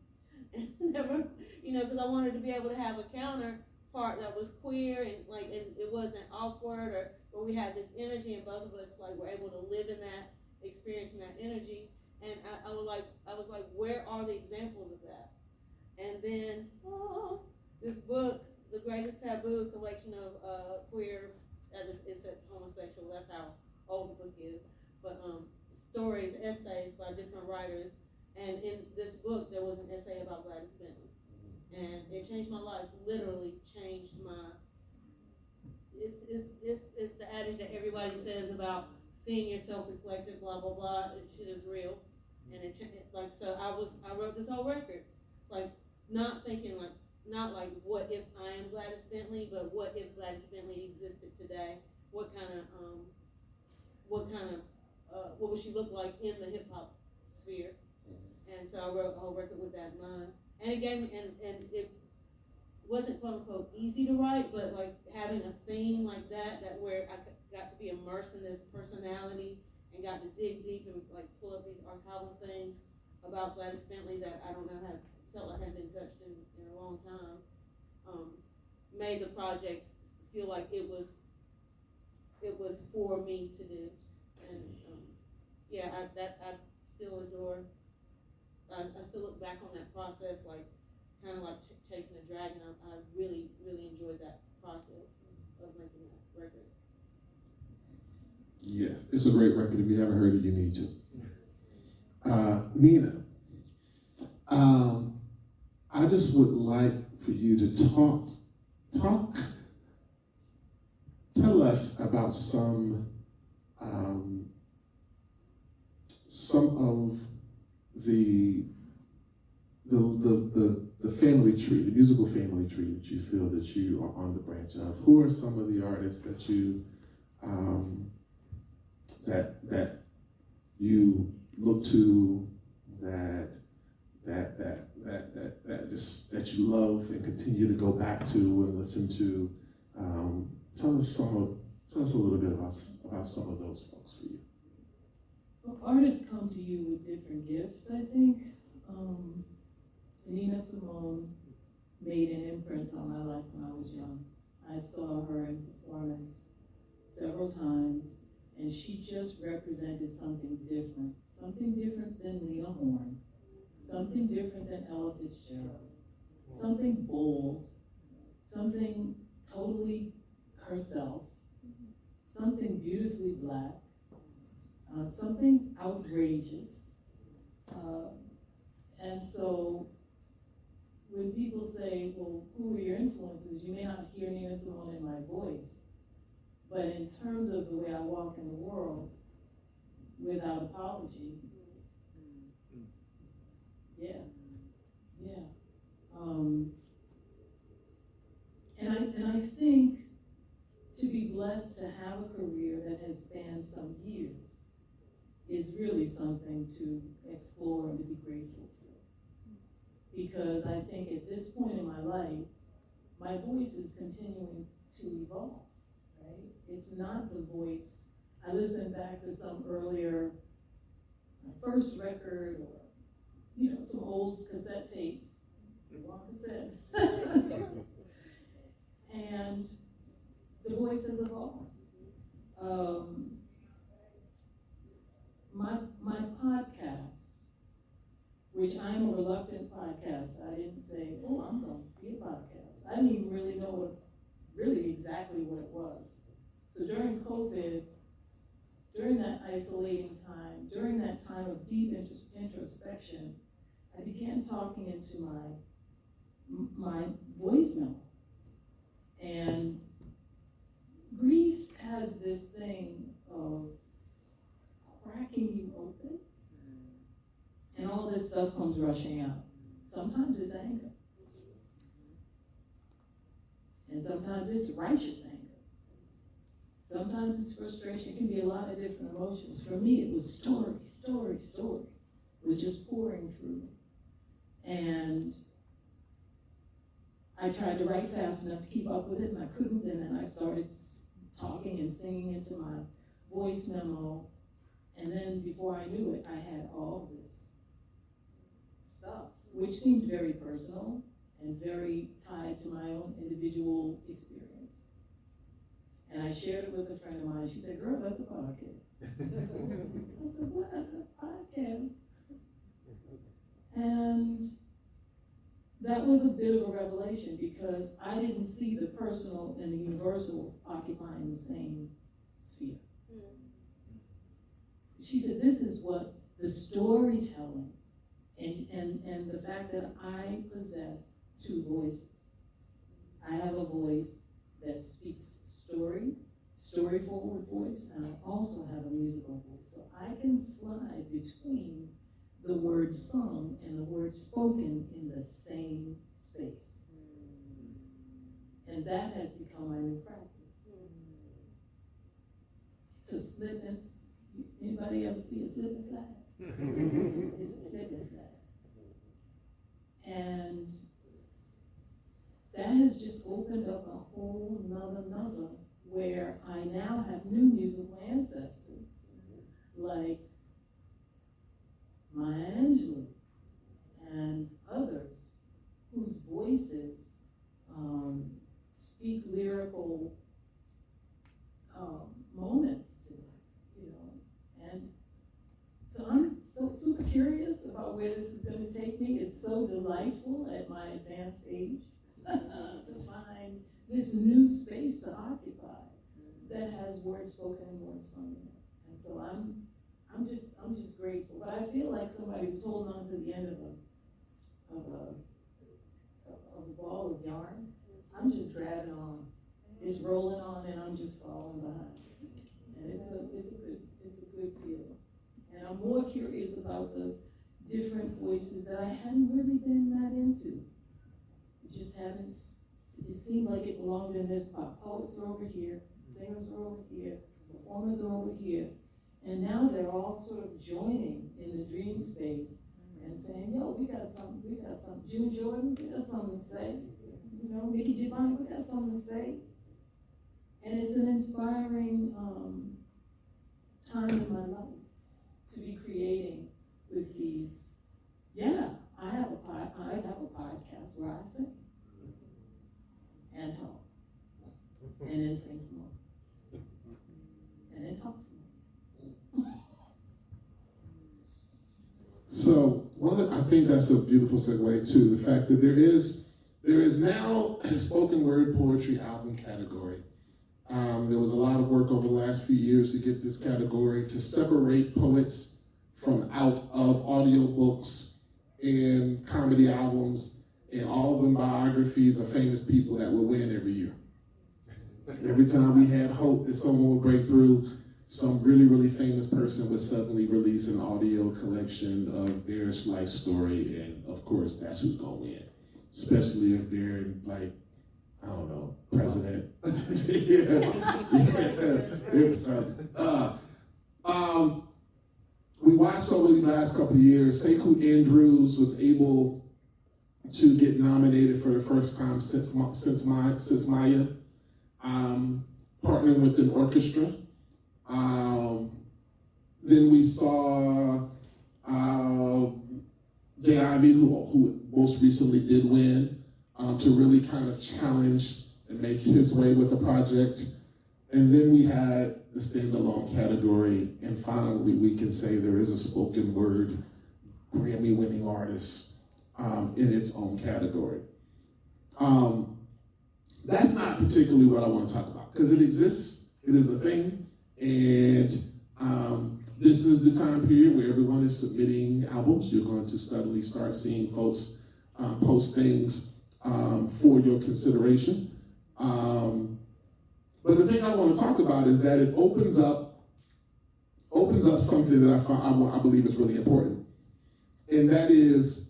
Speaker 5: And never, because I wanted to be able to have a counterpart that was queer and it wasn't awkward, or where we had this energy and both of us like were able to live in that, experiencing that energy. And I was like, where are the examples of that? And then this book, The Greatest Taboo, collection of queer, it said homosexual, that's how old the book is, but stories, essays by different writers. And in this book, there was an essay about Gladys Bentley. And it changed my life, literally changed my, it's the adage that everybody says about seeing yourself reflected, blah, blah, blah, it shit is real. And so I wrote this whole record, like, not thinking not like, what if I am Gladys Bentley, but what if Gladys Bentley existed today? What would she look like in the hip hop sphere? And so I wrote a whole record with that in mind. And it gave me, and it wasn't quote unquote easy to write, but like having a theme like that where I got to be immersed in this personality and got to dig deep and like pull up these archival things about Gladys Bentley that I don't know felt like hadn't been touched in a long time, made the project feel like it was for me to do. And I still adore. I still look back on that process like kind of like chasing a dragon. I really, really enjoyed that process of making that record.
Speaker 1: Yes, it's a great record. If you haven't heard it, you need to. Nina, I just would like for you to tell us about some of the family tree, the musical family tree that you feel that you are on the branch of. Who are some of the artists that you that you look to, that you love and continue to go back to and listen to? Tell us a little bit about some of those folks for you.
Speaker 8: Well, artists come to you with different gifts, I think. Nina Simone made an imprint on my life when I was young. I saw her in performance several times, and she just represented something different than Lena Horne, something different than Ella Fitzgerald, something bold, something totally herself, something beautifully black, something outrageous. And so when people say, well, who are your influences, you may not hear Nina Simone in my voice, but in terms of the way I walk in the world, without apology, yeah. And I think to be blessed to have a career that has spanned some years is really something to explore and to be grateful for. Because I think at this point in my life, my voice is continuing to evolve, right? It's not the voice, I listened back to some earlier, my first record, or, you know, some old cassette tapes, one cassette. And the voice has evolved. My podcast, which I'm a reluctant podcaster. I didn't say, oh, I'm going to be a podcast. I didn't even really know exactly what it was. So during COVID, during that isolating time, during that time of deep introspection, I began talking into my voice memo. And grief has this thing of cracking you open, and all this stuff comes rushing out. Sometimes it's anger, and sometimes it's righteous anger. Sometimes it's frustration. It can be a lot of different emotions. For me, it was story. It was just pouring through me. And I tried to write fast enough to keep up with it, and I couldn't, and then I started talking and singing into my voice memo, and then before I knew it, I had all this stuff, which seemed very personal and very tied to my own individual experience. And I shared it with a friend of mine. She said, girl, that's a podcast. I said, what? A podcast? And that was a bit of a revelation, because I didn't see the personal and the universal occupying the same sphere. She said, this is what the storytelling and the fact that I possess two voices. I have a voice that speaks story forward voice, and I also have a musical voice. So I can slide between the word sung and the word spoken in the same space. And that has become my new practice. To slip and, anybody ever see a slip and slide? It's a slip and slide. And that has just opened up a whole nother where I now have new musical ancestors, like Maya Angelou and others whose voices speak lyrical moments to me, you know. And so I'm so super curious about where this is going to take me. It's so delightful at my advanced age to find this new space to occupy that has words spoken and words sung in it. And so I'm just grateful. But I feel like somebody who's holding on to the end of a ball of yarn. I'm just grabbing on. It's rolling on, and I'm just falling behind. And it's a good feeling. And I'm more curious about the different voices that I hadn't really been that into. It just hadn't. It seemed like it belonged in this spot. Poets are over here, singers are over here, performers are over here. And now they're all sort of joining in the dream space and saying, yo, we got something. June Jordan, we got something to say. You know, Mickey Giovanni, we got something to say. And it's an inspiring time in my life to be creating with these. Yeah, I have a podcast where I sing and talk, and then sing some more, and then talk some more.
Speaker 1: So I think that's a beautiful segue to the fact that there is now a spoken word poetry album category. There was a lot of work over the last few years to get this category, to separate poets from out of audiobooks and comedy albums and all of them biographies of famous people that would win every year. Every time we had hope that someone would break through, some really, really famous person would suddenly release an audio collection of their life story, and of course, that's who's gonna win. Especially if they're like, I don't know, president. We watched over these last couple of years, Sekou Andrews was able to get nominated for the first time since Maya, partnering with an orchestra. Then we saw J.I.V., who most recently did win, to really kind of challenge and make his way with the project. And then we had the standalone category, and finally we can say there is a spoken word Grammy-winning artist in its own category. That's not particularly what I want to talk about, because it exists, it is a thing, and this is the time period where everyone is submitting albums. You're going to suddenly start seeing folks post things for your consideration. But the thing I want to talk about is that it opens up something that I believe is really important, and that is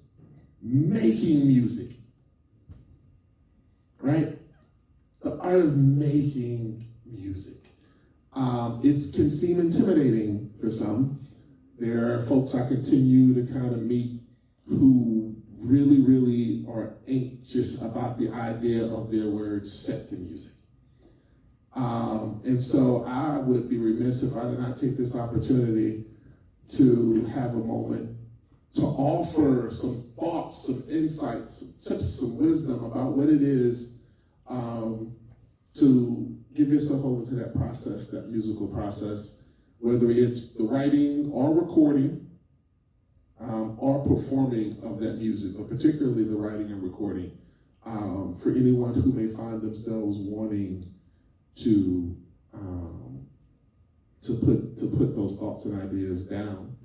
Speaker 1: making music, right? The art of making music. It can seem intimidating for some. There are folks I continue to kind of meet who really, really are anxious about the idea of their words set to music. And so I would be remiss if I did not take this opportunity to have a moment to offer some thoughts, some insights, some tips, some wisdom about what it is to give yourself over to that process, that musical process, whether it's the writing or recording or performing of that music, or particularly the writing and recording, for anyone who may find themselves wanting to put those thoughts and ideas down.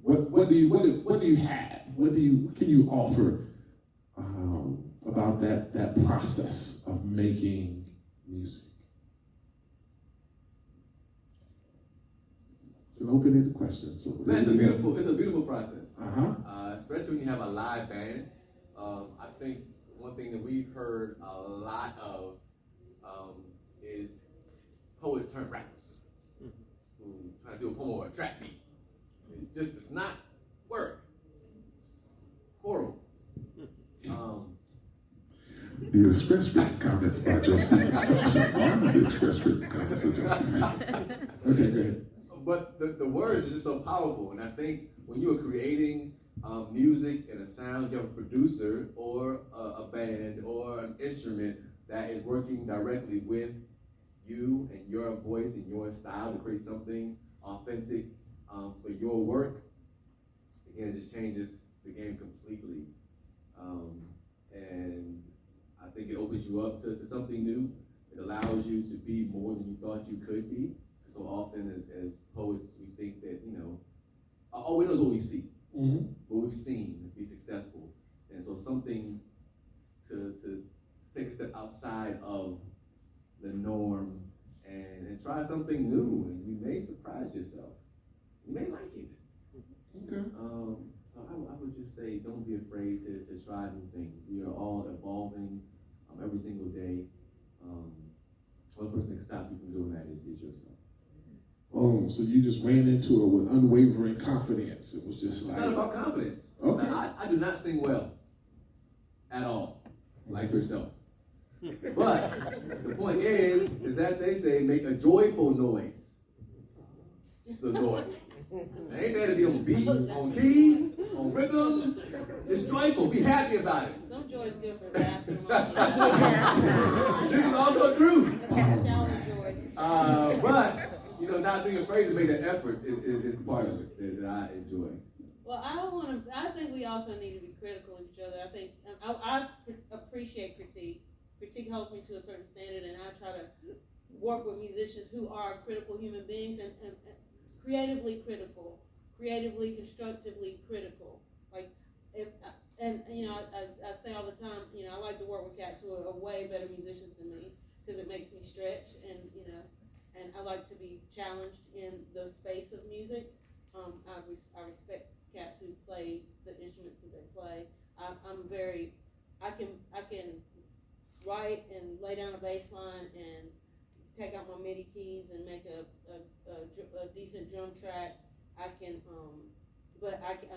Speaker 1: What do you have? Can you offer about that process of making music? It's an open-ended question. So
Speaker 4: it's a beautiful process. Especially when you have a live band. I think one thing that we've heard a lot of is poets turned rappers who try to do a poem or a trap beat. It just does not work. It's horrible.
Speaker 1: The express written comments by Josephine are the express written comments of Josephine. Okay, go ahead.
Speaker 4: But the words are just so powerful, and I think when you are creating music and a sound, you have a producer or a band or an instrument that is working directly with you and your voice and your style to create something authentic for your work. Again, it just changes the game completely. And I think it opens you up to something new. It allows you to be more than you thought you could be. So often as poets, we think that, all we know is what we see, what we've seen be successful. And so something to take a step outside of the norm and try something new, and you may surprise yourself. You may like it.
Speaker 1: Okay.
Speaker 4: So I would just say, don't be afraid to try new things. We are all evolving every single day. One person that can stop you from doing that is yourself.
Speaker 1: Oh, so you just ran into it with unwavering confidence. It was just like...
Speaker 4: It's not about confidence.
Speaker 1: Okay.
Speaker 4: I do not sing well at all, like yourself. But the point is that they say make a joyful noise. It's the Lord. They ain't saying to be on beat, on key, on rhythm. Just joyful. Be happy about it.
Speaker 5: Some joy is good for the bathroom.
Speaker 4: This is also true.
Speaker 5: Shower joy.
Speaker 4: But not being afraid to make that effort is part of it that I enjoy.
Speaker 5: Well, I think we also need to be critical of each other. I think I appreciate critique. Critique holds me to a certain standard, and I try to work with musicians who are critical human beings and creatively critical, creatively, constructively critical. Like, if and you know, I say all the time, you know, I like to work with cats who are way better musicians than me because it makes me stretch, and you know, and I like to be challenged in the space of music. I respect cats who play the instruments that they play. I can write and lay down a bass line and take out my MIDI keys and make a decent drum track. I'm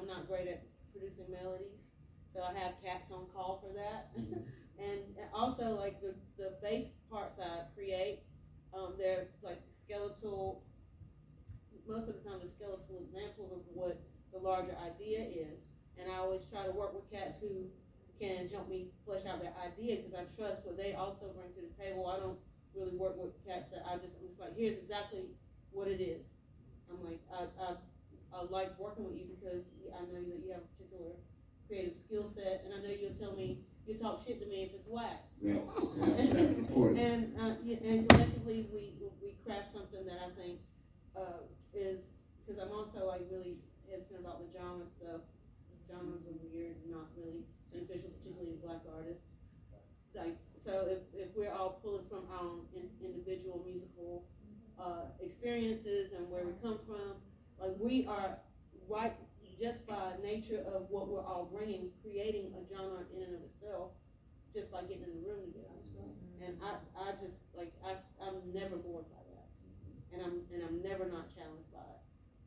Speaker 5: not great at producing melodies, so I have cats on call for that. And also, like the bass parts I create, they're like skeletal. Most of the time, the skeletal examples of what the larger idea is, and I always try to work with cats who can help me flesh out their idea because I trust what they also bring to the table. I don't really work with cats that I'm just like, here's exactly what it is. I'm like, I like working with you because I know that you have a particular creative skill set, and I know you'll talk shit to me if it's whack.
Speaker 1: Yeah, that's important.
Speaker 5: And collectively we craft something that I think is, because I'm also like really hesitant about the genre stuff. Genres are weird, not really beneficial, particularly to Black artists. Like, so if we're all pulling from our own individual musical experiences and where we come from, like we are right just by nature of what we're all bringing, creating a genre in and of itself, just by getting in the room together. And I just like I'm never bored by that, and I'm never not challenged by it.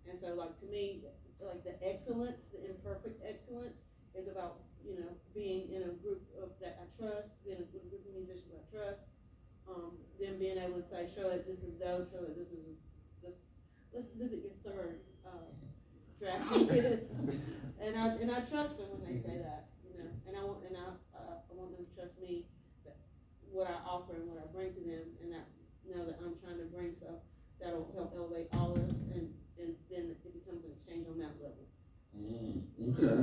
Speaker 5: And so like to me, like the excellence, the imperfect excellence, is about, you know, being in a group that I trust, being in a group of musicians I trust, then being able to say, show that this is dope, show that this is let's visit your third draft of this, and I trust them when they say that, you know, and I want them to trust me, that what I offer and what I bring to them, and I know that I'm trying to bring stuff that'll help elevate all of us, and then it becomes an exchange on that level.
Speaker 1: Okay.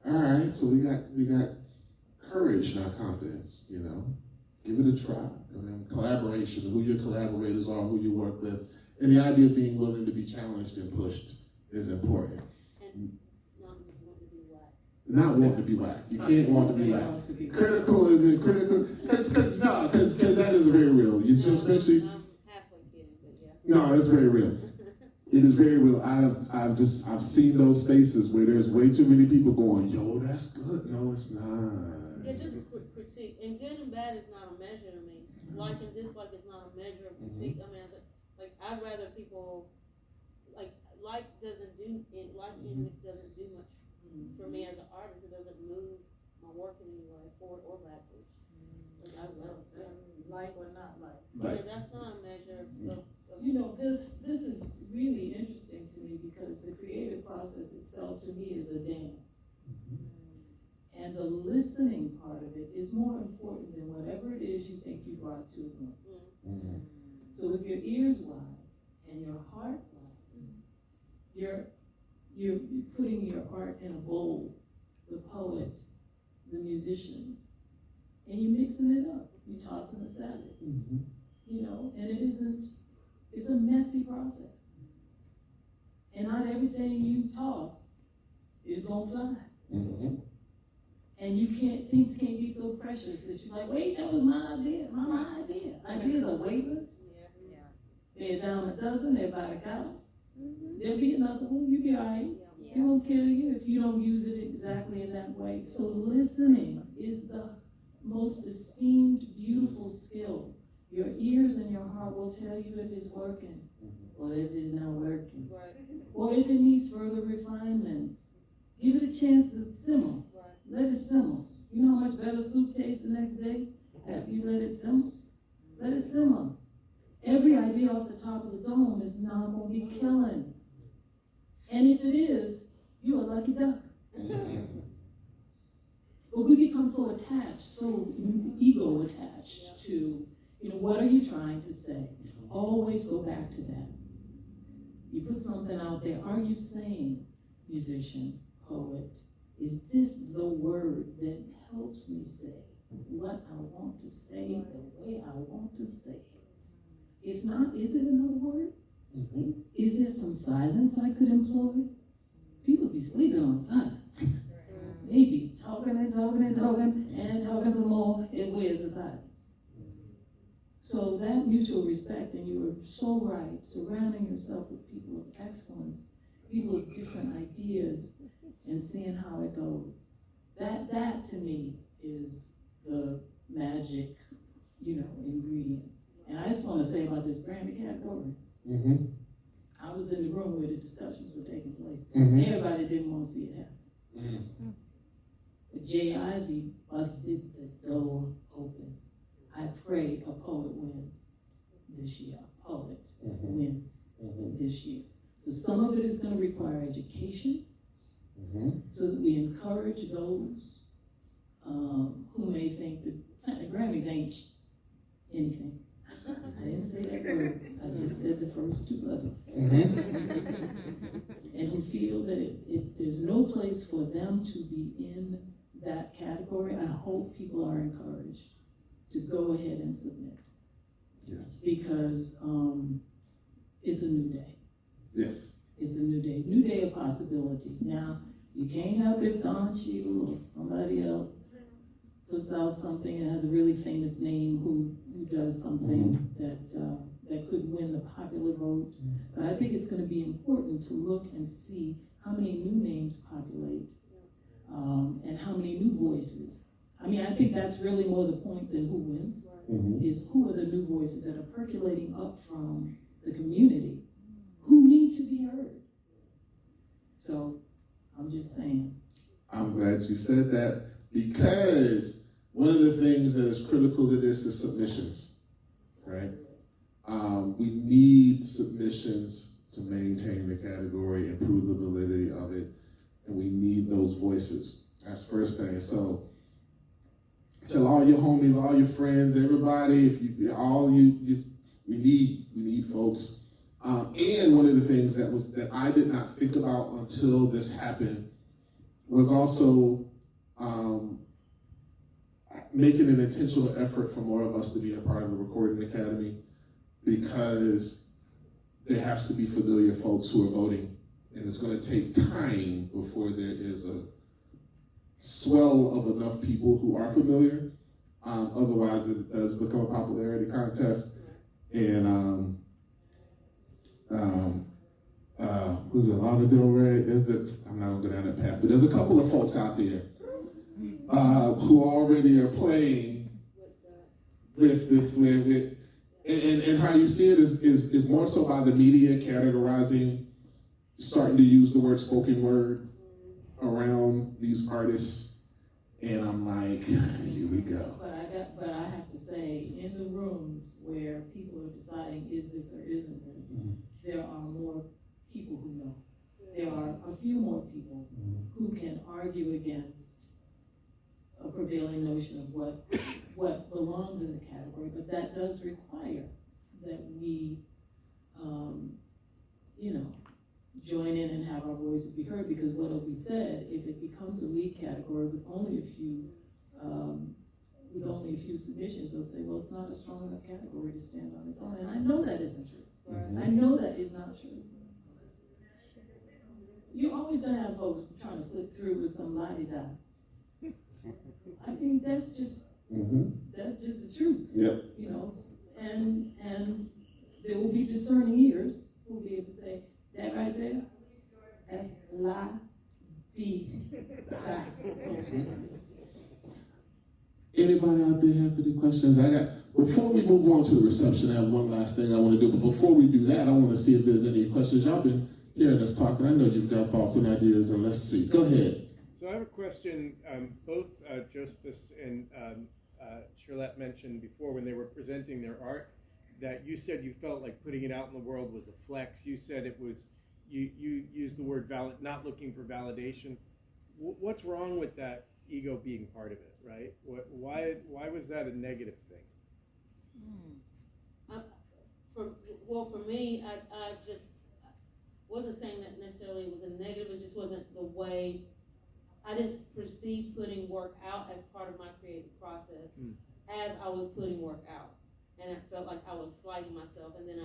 Speaker 1: All right, so we got courage, not confidence. You know, give it a try. And then collaboration, who your collaborators are, who you work with, and the idea of being willing to be challenged and pushed is important.
Speaker 5: And not want to be whack.
Speaker 1: Not want to be whack. You can't want to be whack. Critical isn't critical, because that is very real. You should, especially.
Speaker 5: I'm halfway kidding, but yeah.
Speaker 1: No, it's very real. It is very real. I've seen those spaces where there's way too many people going, yo, that's good. No, it's not.
Speaker 5: Yeah, just critique. And good and bad is not a measure to me. Like and dislike is not a measure of critique. I mean, like I'd rather people like doesn't do much for me as an artist. It doesn't move my work in any way, forward or backwards. Like I love that.
Speaker 8: Like or not like.
Speaker 5: Yeah, that's not a measure of
Speaker 8: You know, this is really interesting to me because the creative process itself to me is a dance. And the listening part of it is more important than whatever it is you think you brought to it. So with your ears wide and your heart wide, you're putting your art in a bowl, the poet, the musicians, and you're mixing it up. You're tossing a salad. You know, and it's a messy process. And not everything you toss is gonna fly. And things can't be so precious that you're like, wait, that was my idea. Ideas are weightless. They're a dime a dozen, they're about a gallon. There'll be another one, you'll be all right. It won't kill you if you don't use it exactly in that way. So listening is the most esteemed, beautiful skill. Your ears and your heart will tell you if it's working or if it's not working. Or if it needs further refinement. Give it a chance to simmer. Let it simmer. You know how much better soup tastes the next day after you let it simmer? Let it simmer. Every idea off the top of the dome is not going to be killing. And if it is, you're a lucky duck. But we become so attached, so ego attached to, you know, what are you trying to say? Always go back to that. You put something out there. Are you saying, musician, poet, is this the word that helps me say what I want to say the way I want to say it? If not, is it another word? Is there some silence I could employ? People be sleeping on silence. maybe talking and talking and talking and talking some more, it wears the silence. So that mutual respect, and you are so right, surrounding yourself with people of excellence, people with different ideas, and seeing how it goes. That to me is the magic, ingredient. And I just want to say about this Grammy category.
Speaker 1: Mm-hmm.
Speaker 8: I was in the room where the discussions were taking place.
Speaker 1: Mm-hmm.
Speaker 8: Everybody didn't want to see it happen.
Speaker 1: Mm-hmm.
Speaker 8: But J. Ivy busted the door open. I pray a poet wins this year. A poet wins this year. So some of it is going to require education, so that we encourage those who may think that the Grammys ain't anything. I didn't say that word. I just said the first two letters. And who feel that if there's no place for them to be in that category, I hope people are encouraged to go ahead and submit.
Speaker 1: Yes.
Speaker 8: Because it's a new day.
Speaker 1: Yes.
Speaker 8: It's a new day of possibility. Now, you can't help if Don Cheadle or somebody else puts out something that has a really famous name who does something that could win the popular vote. But I think it's going to be important to look and see how many new names populate and how many new voices. I mean, I think that's really more the point than who wins, is who are the new voices that are percolating up from the community who need to be heard. So I'm just saying.
Speaker 1: I'm glad you said that, because one of the things that is critical to this is submissions, right? We need submissions to maintain the category, improve the validity of it, and we need those voices. That's first thing. So tell all your homies, all your friends, everybody, we need folks. And one of the things that I did not think about until this happened was also making an intentional effort for more of us to be a part of the Recording Academy, because there has to be familiar folks who are voting, and it's going to take time before there is a swell of enough people who are familiar. Otherwise, it does become a popularity contest. And who's it, Lana Del Rey? I'm not gonna go down that path, but there's a couple of folks out there who already are playing with this, and how you see it is more so by the media categorizing, starting to use the word spoken word around these artists, and I'm like, here we go.
Speaker 8: But I have to say, in the rooms where people are deciding is this or isn't this, there are more people who know. There are a few more people who can argue against a prevailing notion of what belongs in the category, but that does require that we, join in and have our voices be heard, because what will be said, if it becomes a weak category with only a few submissions, they'll say, well, it's not a strong enough category to stand on its own. And I know that isn't true. I know that is not true. You're always going to have folks trying to slip through with some la-di-da. I mean, that's just the truth.
Speaker 1: Yep.
Speaker 8: And there will be discerning ears who will be able to say, that right there, that's la-di-da.
Speaker 1: Anybody out there have any questions? Before we move on to the reception, I have one last thing I want to do. But before we do that, I want to see if there's any questions. Y'all been hearing us talking. I know you've got thoughts and ideas, and let's see. Go ahead.
Speaker 9: So I have a question. Both Josephus and Shirlette mentioned before, when they were presenting their art, that you said you felt like putting it out in the world was a flex. You said it was, you used the word not looking for validation. What's wrong with that ego being part of it, right? Why was that a negative thing?
Speaker 5: For me, I just wasn't saying that necessarily it was a negative. It just wasn't the way I didn't perceive putting work out as part of my creative process as I was putting work out. And I felt like I was slighting myself. And then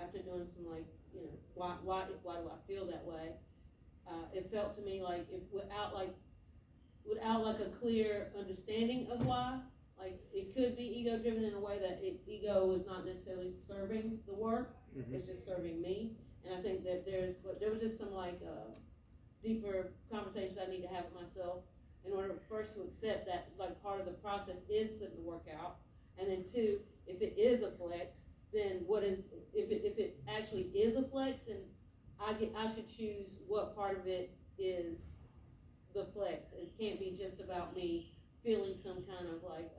Speaker 5: after doing some why do I feel that way? It felt to me like if without without like a clear understanding of why. Like, it could be ego driven in a way that ego is not necessarily serving the work, it's just serving me. And I think that there was just some like deeper conversations I need to have with myself in order first to accept that like part of the process is putting the work out, and then two, if it is a flex, then if it actually is a flex, then I should choose what part of it is the flex. It can't be just about me feeling some kind of like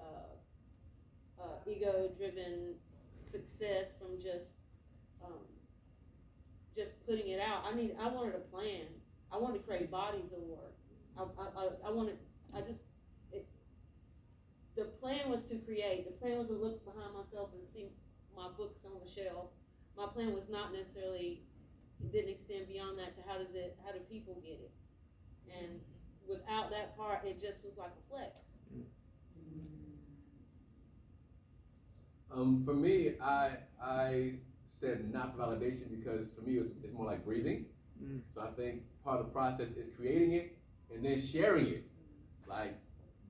Speaker 5: ego-driven success from just putting it out. I wanted a plan. I wanted to create bodies of work. The plan was to create. The plan was to look behind myself and see my books on the shelf. My plan was not necessarily, it didn't extend beyond that to how do people get it. And without that part, it just was like a flex.
Speaker 4: For me, I said not for validation because for me it's more like breathing. So I think part of the process is creating it and then sharing it. Like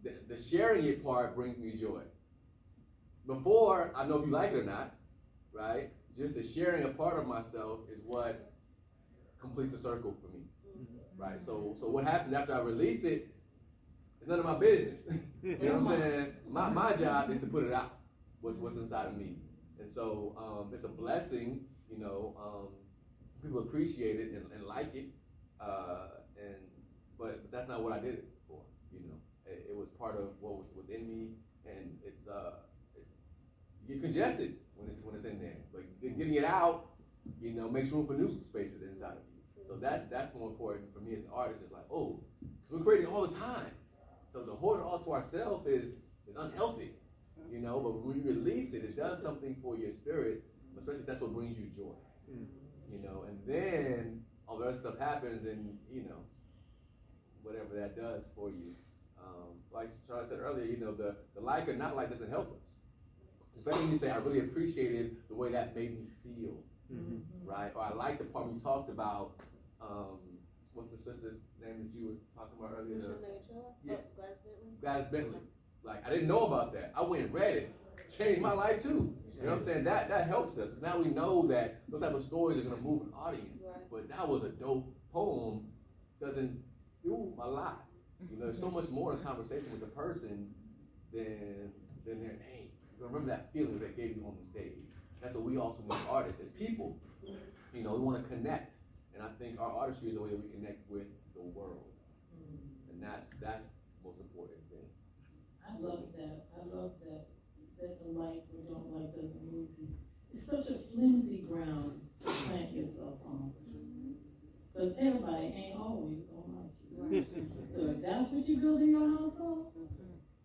Speaker 4: the sharing it part brings me joy. Before, I know if you like it or not, right? Just the sharing a part of myself is what completes the circle for me, right? So what happens after I release it, it's none of my business. You know what I'm saying? My job is to put it out. What's inside of me, and so it's a blessing, you know. People appreciate it and like it, but that's not what I did it for. You know, it was part of what was within me, and you get congested when it's in there. But getting it out, you know, makes room for new spaces inside of you. So that's more important for me as an artist. It's like, oh, because we're creating all the time, so to hold it all to ourselves is unhealthy. You know, but when you release it, it does something for your spirit, especially if that's what brings you joy. You know, and then all the other stuff happens, and you know, whatever that does for you. Like Charlotte said earlier, you know, the like or not like doesn't help us. It's better when you say, I really appreciated the way that made me feel, right? Or I like the part we talked about. What's the sister's name that you were talking about earlier?
Speaker 5: Yeah.
Speaker 4: Gladys Bentley. Like, I didn't know about that. I went and read it. Changed my life too. You know what I'm saying? That helps us. Now we know that those type of stories are gonna move an audience.
Speaker 5: Right.
Speaker 4: But that was a dope poem. Doesn't do a lot. You know, there's so much more in conversation with the person than their name. You remember that feeling that gave you on the stage. That's what we also need as artists, as people. You know, we want to connect. And I think our artistry is the way that we connect with the world. And that's the most important thing.
Speaker 8: I love that. That the like or don't like doesn't move you. It's such a flimsy ground to plant yourself on. Because everybody ain't always gonna like you. So if that's what you build in your household,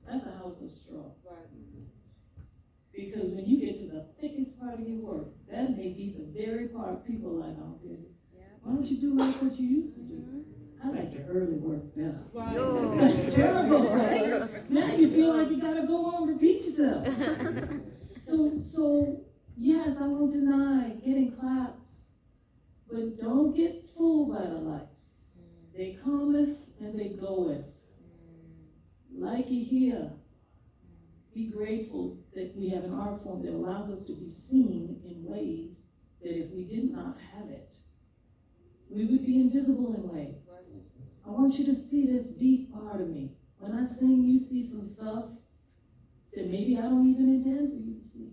Speaker 8: that's a house of straw.
Speaker 5: Right.
Speaker 8: Because when you get to the thickest part of your work, that may be the very part people like, I don't get it. Why don't you do like what you used to do? I like your early work better.
Speaker 5: Right.
Speaker 8: No. That's terrible, right? Now you feel like you gotta go on and repeat yourself. So yes, I won't deny getting claps, but don't get fooled by the lights. They cometh and they goeth. Like you here, be grateful that we have an art form that allows us to be seen in ways that if we did not have it, we would be invisible in ways. I want you to see this deep part of me. When I sing, you see some stuff that maybe I don't even intend for you to see.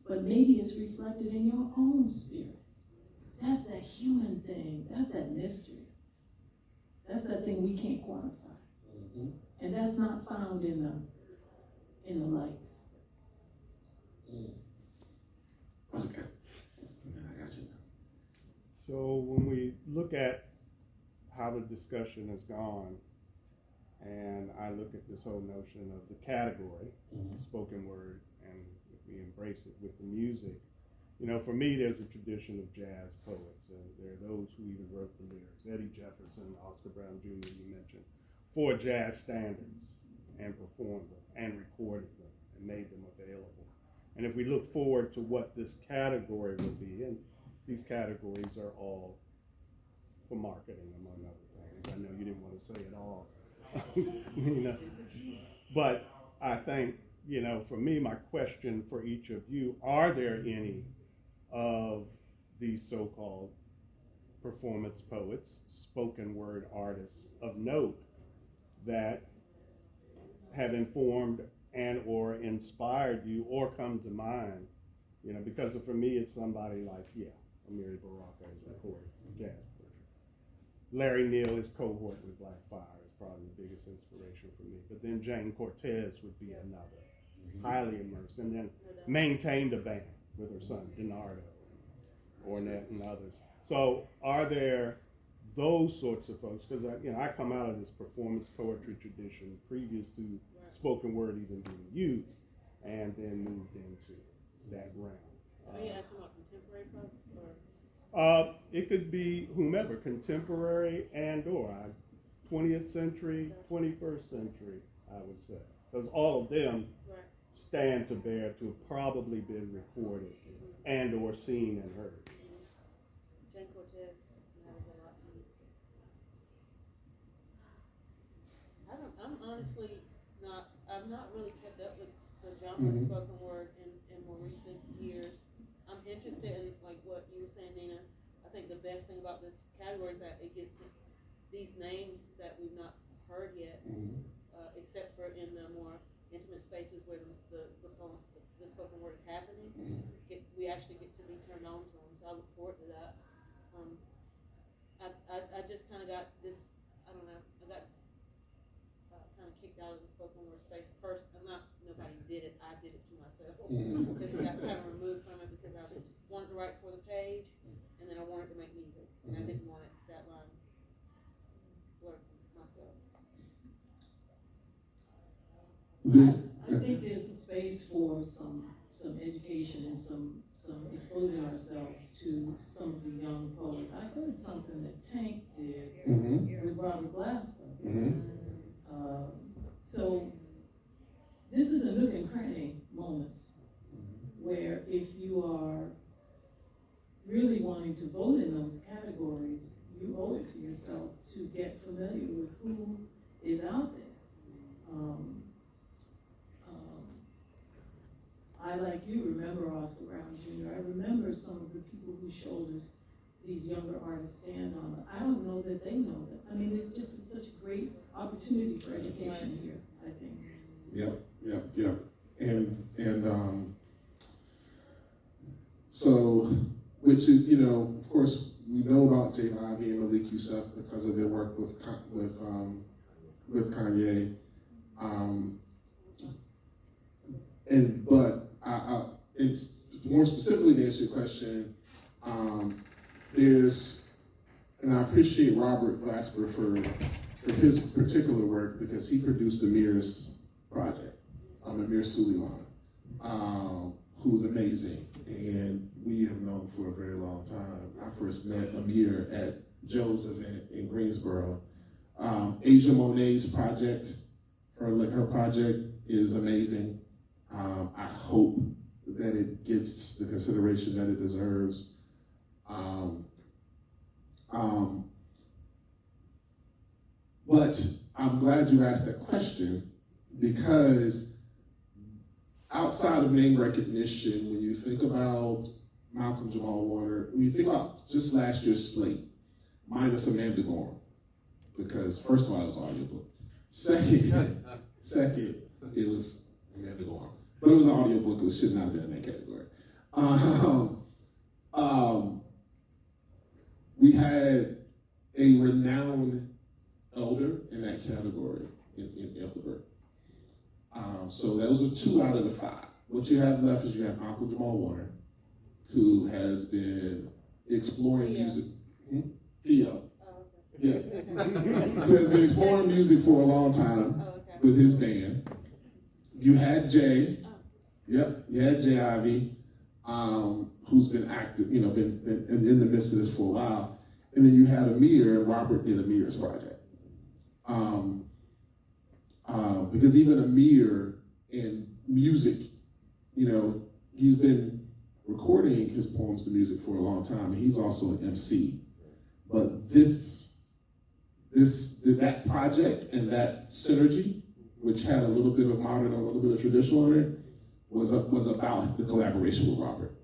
Speaker 8: But maybe it's reflected in your own spirit. That's that human thing. That's that mystery. That's that thing we can't quantify. And that's not found in the lights.
Speaker 1: Okay. I got you.
Speaker 10: So when we look at how the discussion has gone, and I look at this whole notion of the category, spoken word, and if we embrace it with the music, you know, for me, there's a tradition of jazz poets, and there are those who even wrote the lyrics. Eddie Jefferson, Oscar Brown Jr., you mentioned, for jazz standards, and performed them, and recorded them, and made them available. And if we look forward to what this category will be, and these categories are all for marketing, among other things. I know you didn't want to say it all. You know, but I think, you know, for me, my question for each of you, are there any of these so-called performance poets, spoken word artists of note that have informed and or inspired you or come to mind? You know, because for me, it's somebody like, Amiri Baraka is recorded jazz poetry. Larry Neal, his cohort with Black Fire, is probably the biggest inspiration for me. But then Jane Cortez would be another, highly immersed, and then maintained a band with her son, Denardo, Ornette, and others. So are there those sorts of folks? Because I come out of this performance poetry tradition previous to spoken word even being used, and then moved into that realm.
Speaker 5: Are you asking about contemporary folks, or?
Speaker 10: It could be whomever, contemporary and or 20th century, 21st century, I would say. Because all of them stand to bear to have probably been recorded and or seen and heard.
Speaker 5: Jane Cortez matters a lot to me. I'm honestly I've not really kept up with the genre of spoken word in more recent years. I'm interested in like what you were saying, Nina. I think the best thing about this category is that it gets to these names that we've not heard yet, except for in the more intimate spaces where the spoken word is happening. We actually get to be turned on to them, so I look forward to that. I just kind of got this, I don't know, I got kind of kicked out of the spoken word space first. Nobody did it, I did it to myself. Just got kind of removed from it because I wanted to write for the page, and then I wanted to make music, and I didn't want it that line blurred from myself.
Speaker 8: I think there's a space for some education and some exposing ourselves to some of the young poets. I heard something that Tank did with Robert Glasper. So this is a nook and cranny moment where if you are really wanting to vote in those categories, you owe it to yourself to get familiar with who is out there. I, like you, remember Oscar Brown Jr. I remember some of the people whose shoulders these younger artists stand on. But I don't know that they know that. I mean, it's just such a great opportunity for education here, I think.
Speaker 1: Yep. And so, which is, you know, of course, we know about J. Ivy and Malik Yusef because of their work with Kanye. But more specifically to answer your question, and I appreciate Robert Glasper for his particular work because he produced Amir's project, Amir Suleiman, who's amazing, and we have known for a very long time. I first met Amir at Joe's event in Greensboro. Asia Monet's project, her project is amazing. I hope that it gets the consideration that it deserves. But I'm glad you asked that question because outside of name recognition, when you think about Malcolm Jamal Warner, when you think about just last year's slate, minus Amanda Gorham, because first of all, it was audiobook. Second, it was Amanda Gorham. But it was an audiobook, it should not have been in that category. We had a renowned elder in that category in Ethelbert. So those are 2 out of the 5. What you have left is you have Malcolm Jamal Warner, who has been exploring music. Theo. Yeah. Who has been exploring music for a long time with his band. You had Jay. Yep, you had Jay Ivy, who's been active, you know, been in the midst of this for a while. And then you had Amir, and Robert did Amir's project. Because even Amir in music, you know, he's been recording his poems to music for a long time, and he's also an MC. But this that project and that synergy, which had a little bit of modern and a little bit of traditional in it, was about the collaboration with Robert.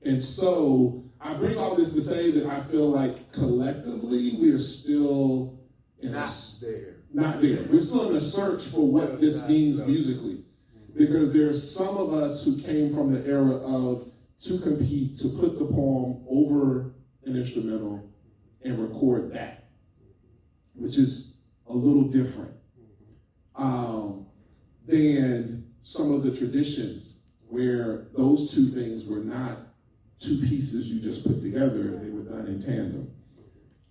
Speaker 1: And so I bring all this to say that I feel like collectively we are still not there. We're still in a search for what this means musically. Because there's some of us who came from the era of to compete, to put the poem over an instrumental and record that, which is a little different than some of the traditions where those two things were not two pieces you just put together, they were done in tandem.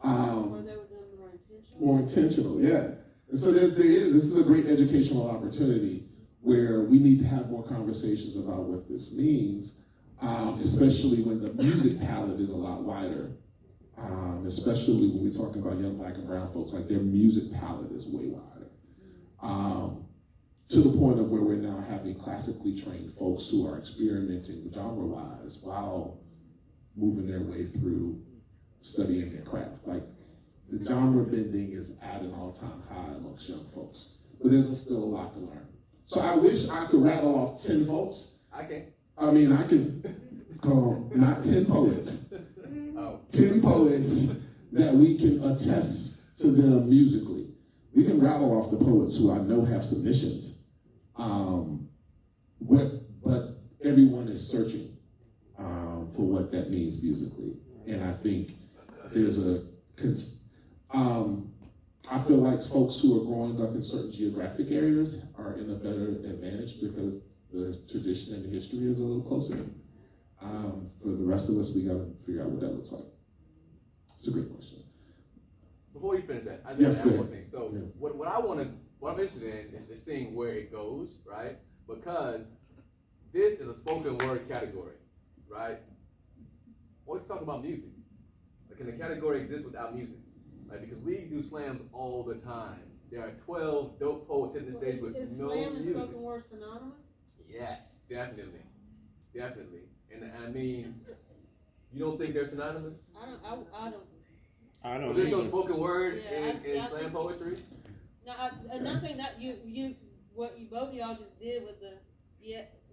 Speaker 5: Or they were done
Speaker 1: More intentional, yeah. And so this is a great educational opportunity where we need to have more conversations about what this means, especially when the music palette is a lot wider, especially when we're talking about young Black and brown folks, like their music palette is way wider. To the point of where we're now having classically trained folks who are experimenting genre-wise while moving their way through studying their craft. Like, the genre bending is at an all-time high amongst young folks, but there's still a lot to learn. So I wish I could rattle off 10 folks.
Speaker 4: I can.
Speaker 1: I mean, I can, not 10 poets. 10 poets that we can attest to them musically. We can rattle off the poets who I know have submissions, but everyone is searching for what that means musically. And I think there's I feel like folks who are growing up in certain geographic areas are in a better advantage because the tradition and the history is a little closer. For the rest of us, we gotta figure out what that looks like. It's a great question.
Speaker 4: Before you finish that, I
Speaker 1: Yes,
Speaker 4: just
Speaker 1: go
Speaker 4: have one
Speaker 1: ahead.
Speaker 4: thing. So
Speaker 1: Yeah.
Speaker 4: what I'm interested in is seeing where it goes, right? Because this is a spoken word category, right? Always talking about music. Like, can the category exist without music? Like, because we do slams all the time. There are 12 dope poets hitting the stage with
Speaker 5: is
Speaker 4: no
Speaker 5: slam and
Speaker 4: music.
Speaker 5: spoken word synonymous?
Speaker 4: Yes, definitely. And I mean, you don't think they're synonymous?
Speaker 10: I
Speaker 4: So
Speaker 10: don't
Speaker 4: there's no
Speaker 10: either.
Speaker 4: spoken word
Speaker 5: Yeah,
Speaker 4: in
Speaker 5: I
Speaker 4: slam
Speaker 5: think-
Speaker 4: poetry?
Speaker 5: No, and I think that what you both of y'all just did with the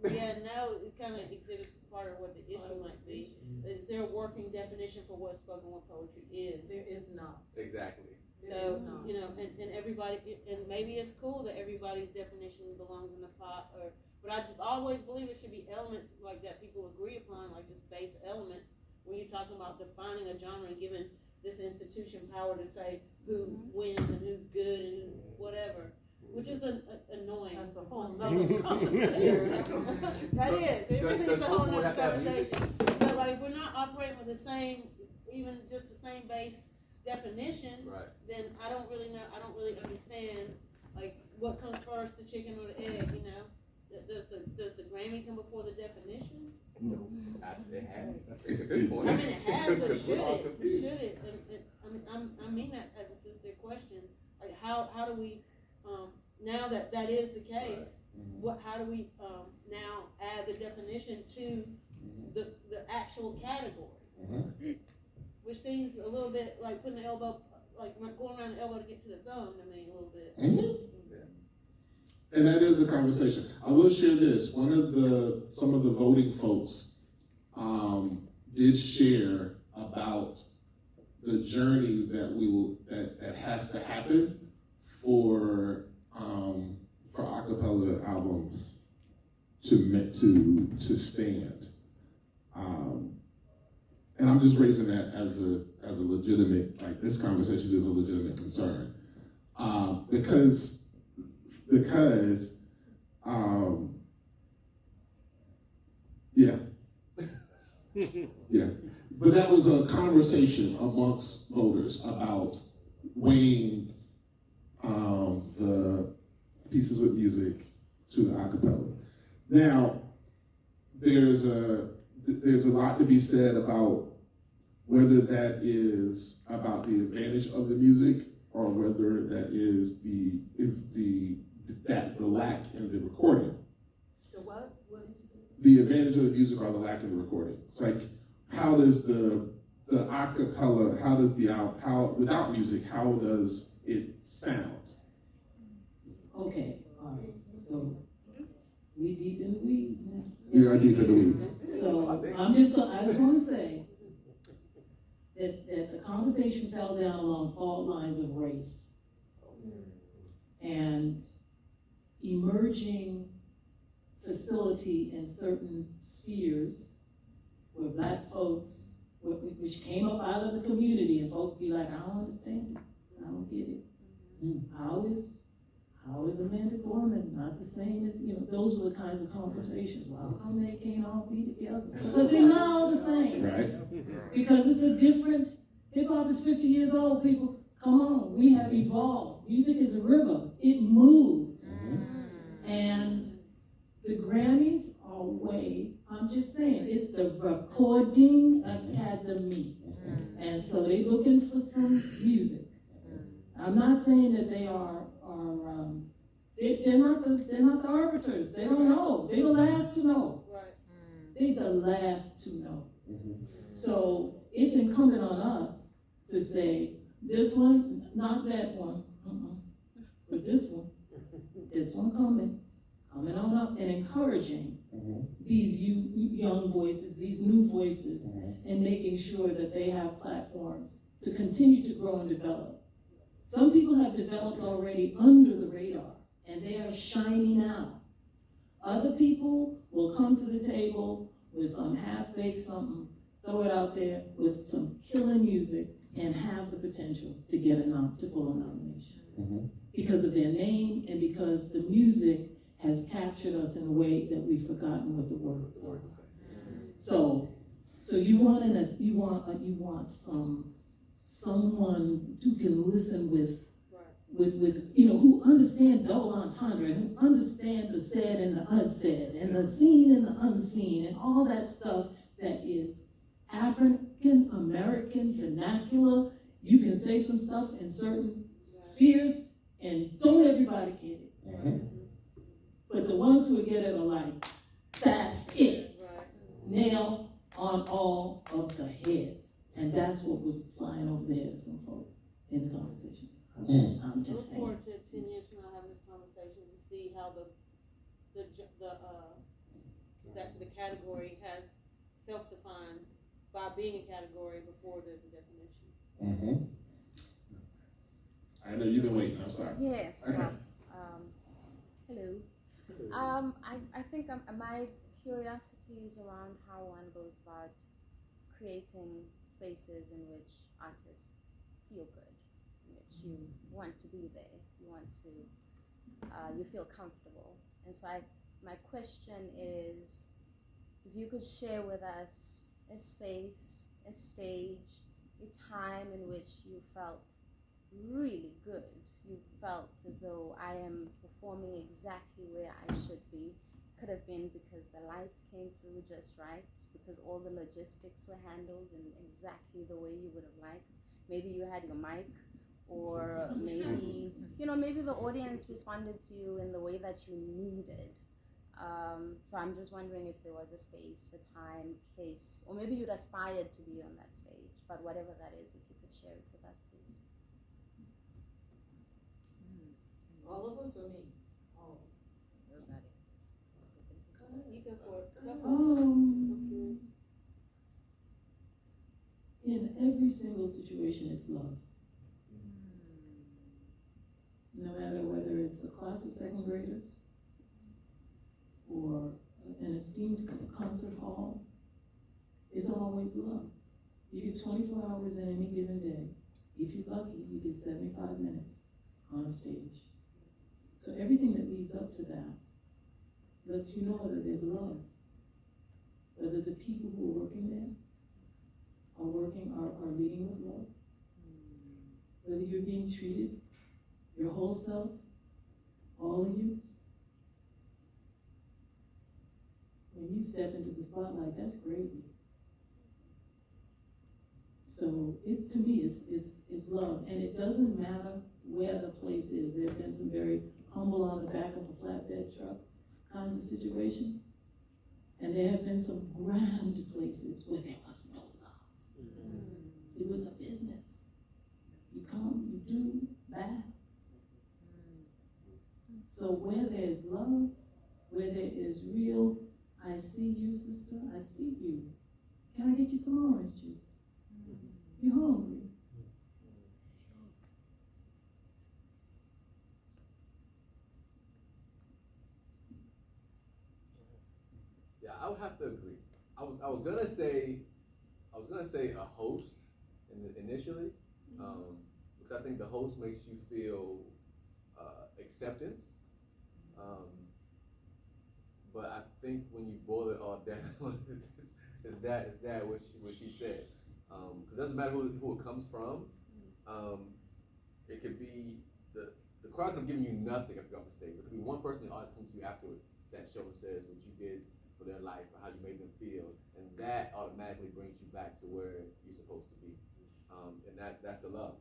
Speaker 5: no is kind of exhibits part of what the issue might be. Is there a working definition for what spoken word poetry is?
Speaker 6: There is not.
Speaker 4: Exactly.
Speaker 5: So,
Speaker 6: is not.
Speaker 5: and everybody, and maybe it's cool that everybody's definition belongs in the pot, but I always believe it should be elements like that people agree upon, like just base elements. When you're talking about defining a genre and giving this institution power to say who wins and who's good and who's whatever, which is annoying.
Speaker 6: That's a whole nother conversation.
Speaker 5: That is, it really
Speaker 4: Does
Speaker 5: is a whole
Speaker 4: spoken word
Speaker 5: nother
Speaker 4: have to have music?
Speaker 5: conversation. But like, if we're not operating with the same, even just the same base definition,
Speaker 4: Right.
Speaker 5: then I don't really understand, like, what comes first, the chicken or the egg, Does the Grammy come before the definition?
Speaker 4: It has. That's a good point.
Speaker 5: I mean, it has, but
Speaker 4: Because
Speaker 5: should
Speaker 4: we're all
Speaker 5: it?
Speaker 4: confused.
Speaker 5: Should it? I mean that as a sincere question. Like, how do we, now that is the case, how do we, now add the definition to the actual category? Which seems a little bit like putting the elbow, like going around the elbow to get to the thumb to me a little bit.
Speaker 1: And that is a conversation. I will share this. Some of the voting folks did share about the journey that has to happen for acapella albums to stand. And I'm just raising that as a legitimate, like, this conversation is a legitimate concern. Because yeah. But that was a conversation amongst voters about weighing the pieces with music to the acapella. Now, there's a lot to be said about whether that is about the advantage of the music or whether that is the lack in the recording.
Speaker 6: The what? What did you say?
Speaker 1: The advantage of the music or the lack in the recording. It's like, how does the the acapella, how does how without music, how does it sound?
Speaker 8: Okay, all right, so we deep in the weeds now.
Speaker 1: We are deep in the weeds.
Speaker 8: So I just want to say that the conversation fell down along fault lines of race and emerging facility in certain spheres where Black folks, which came up out of the community, and folks be like, I don't understand it, I don't get it. How is Amanda Gorman not the same as, those were the kinds of conversations. Well, how come they can't all be together? Because they're not all the same.
Speaker 1: Right.
Speaker 8: Because it's a different, hip hop is 50 years old, people. Come on, we have evolved. Music is a river, it moves. And the Grammys are I'm just saying, it's the Recording Academy. And so they're looking for some music. I'm not saying that they they're not the arbiters. They don't know. They're the last to know. They're the last to know. So it's incumbent on us to say, this one, not that one, but this one coming on up, and encouraging these young voices, these new voices, and making sure that they have platforms to continue to grow and develop. Some people have developed already under the radar, and they are shining out. Other people will come to the table with some half-baked something, throw it out there with some killer music, and have the potential to get to pull a nomination. Because of their name and because the music has captured us in a way that we've forgotten what the words are. So you want someone who can listen with who understand double entendre, who understand the said and the unsaid, and the seen and the unseen, and all that stuff that is African American vernacular. You can say some stuff in certain spheres, and don't everybody get it. But the ones who get it are like, that's it. Nail on all of the heads. And that's what was flying over the head of some folk in the conversation. I'm just
Speaker 5: Look
Speaker 8: saying.
Speaker 5: forward to 10 years from now having this conversation to see how the category has self-defined by being a category before there's a definition.
Speaker 1: I know you've been waiting. I'm sorry.
Speaker 11: Yes. Well, hello. I think my curiosity is around how one goes about creating spaces in which artists feel good, in which you want to be there, you feel comfortable. And so my question is, if you could share with us a space, a stage, a time in which you felt really good. You felt as though I am performing exactly where I should be. Could have been because the light came through just right, because all the logistics were handled in exactly the way you would have liked. Maybe you had your mic, or maybe, maybe the audience responded to you in the way that you needed. So I'm just wondering if there was a space, a time, place, or maybe you'd aspired to be on that stage, but whatever that is, if you could share it with us, please.
Speaker 6: All of us or me? All of us.
Speaker 11: Everybody.
Speaker 5: You go for it.
Speaker 8: In every single situation, it's love. No matter whether it's a class of second graders or an esteemed concert hall, it's always love. You get 24 hours in any given day. If you're lucky, you get 75 minutes on stage. So everything that leads up to that lets you know that there's love. Whether the people who are working there are leading with love. Whether you're being treated, your whole self, all of you. When you step into the spotlight, that's gravy. So to me, it's love, and it doesn't matter where the place is. There have been some very humble on the back of a flatbed truck kinds of situations, and there have been some grand places where there was no love. It was a business. You come, you do, bye. So where there's love, where there is real, I see you, sister, I see you. Can I get you some orange juice? You hungry?
Speaker 4: Yeah, I would have to agree. I was gonna say a host initially, because I think the host makes you feel acceptance. But I think when you boil it all down, is that what she said? Because it doesn't matter who it comes from. It could be the crowd could have given you nothing if you're off the stage. It could be one person in the audience comes to you after that show and says what you did for their life or how you made them feel, and that automatically brings you back to where you're supposed to be. And that's the love.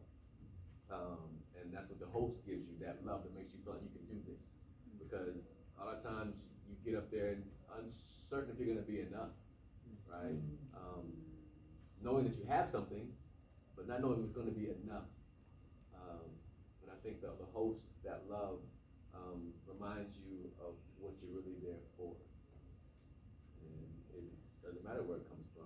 Speaker 4: And that's what the host gives you, that love that makes you feel like you can do this. Because a lot of times you get up there and uncertain if you're gonna be enough, right? Knowing that you have something, but not knowing if it's gonna be enough. And I think the host, that love, reminds you of what you're really there for. And it doesn't matter where it comes from.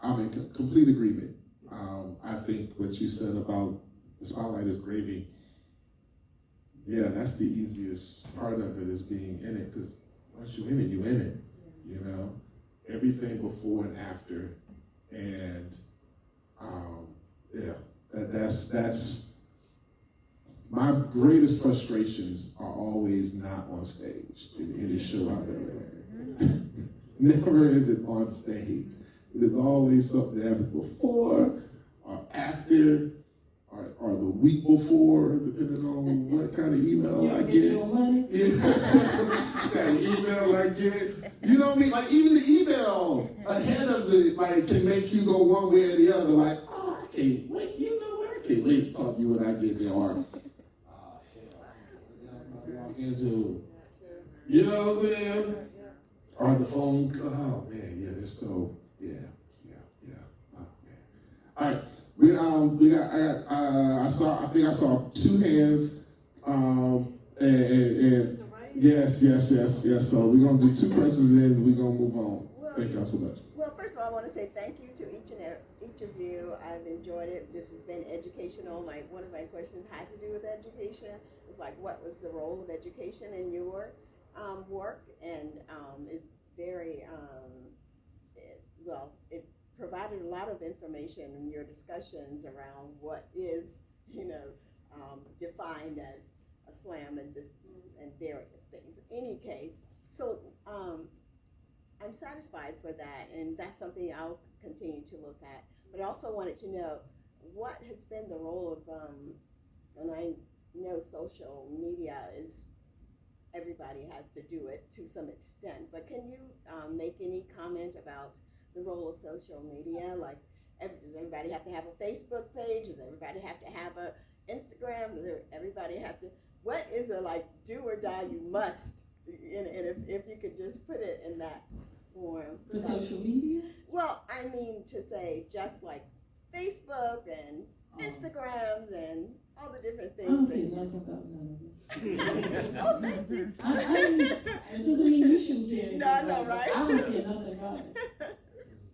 Speaker 1: I'm in complete agreement. I think what you said about the spotlight is gravy. Yeah, that's the easiest part of it, is being in it, because once you're in it, you're in it. You know, everything before and after, and yeah, that's my greatest frustrations are always not on stage in any show I've ever had. Never is it on stage. It is always something that happens before or after or the week before, depending on what kind of email I get.
Speaker 8: Your money?
Speaker 1: Yeah, kind of email I get. You know what I mean? Like even the email ahead of the, like, can make you go one way or the other. Like, oh, I can't wait. You know what? I can't wait to talk to you when I get there. Or, hell, what am I walking into? You know what I'm saying? Or the phone. Oh man, yeah, it's so. Yeah. Oh, man. All right, we got. I think I saw two hands. And yes. So we're gonna do two questions and then we're gonna move on. Thank y'all so much.
Speaker 12: Well, first of all, I want to say thank you to each of you. I've enjoyed it. This has been educational. Like, one of my questions had to do with education. It's like, what was the role of education in your work? And it's very it provided a lot of information in your discussions around what is, defined as a slam and various things. In any case, so I'm satisfied for that, and that's something I'll continue to look at. But I also wanted to know what has been the role of, and I know social media is, everybody has to do it to some extent, but can you make any comment about the role of social media? Like, does everybody have to have a Facebook page? Does everybody have to have a Instagram? Does everybody have to, what is a like do or die you must, and if you could just put it in that form.
Speaker 8: For social media?
Speaker 12: Well, I mean to say just like Facebook and Instagrams and all the different
Speaker 8: I don't
Speaker 12: things.
Speaker 8: care nothing about none of it.
Speaker 12: Oh, thank you.
Speaker 8: It doesn't mean you shouldn't care anything
Speaker 12: No, I know,
Speaker 8: about it.
Speaker 12: right?
Speaker 8: I don't care nothing about it.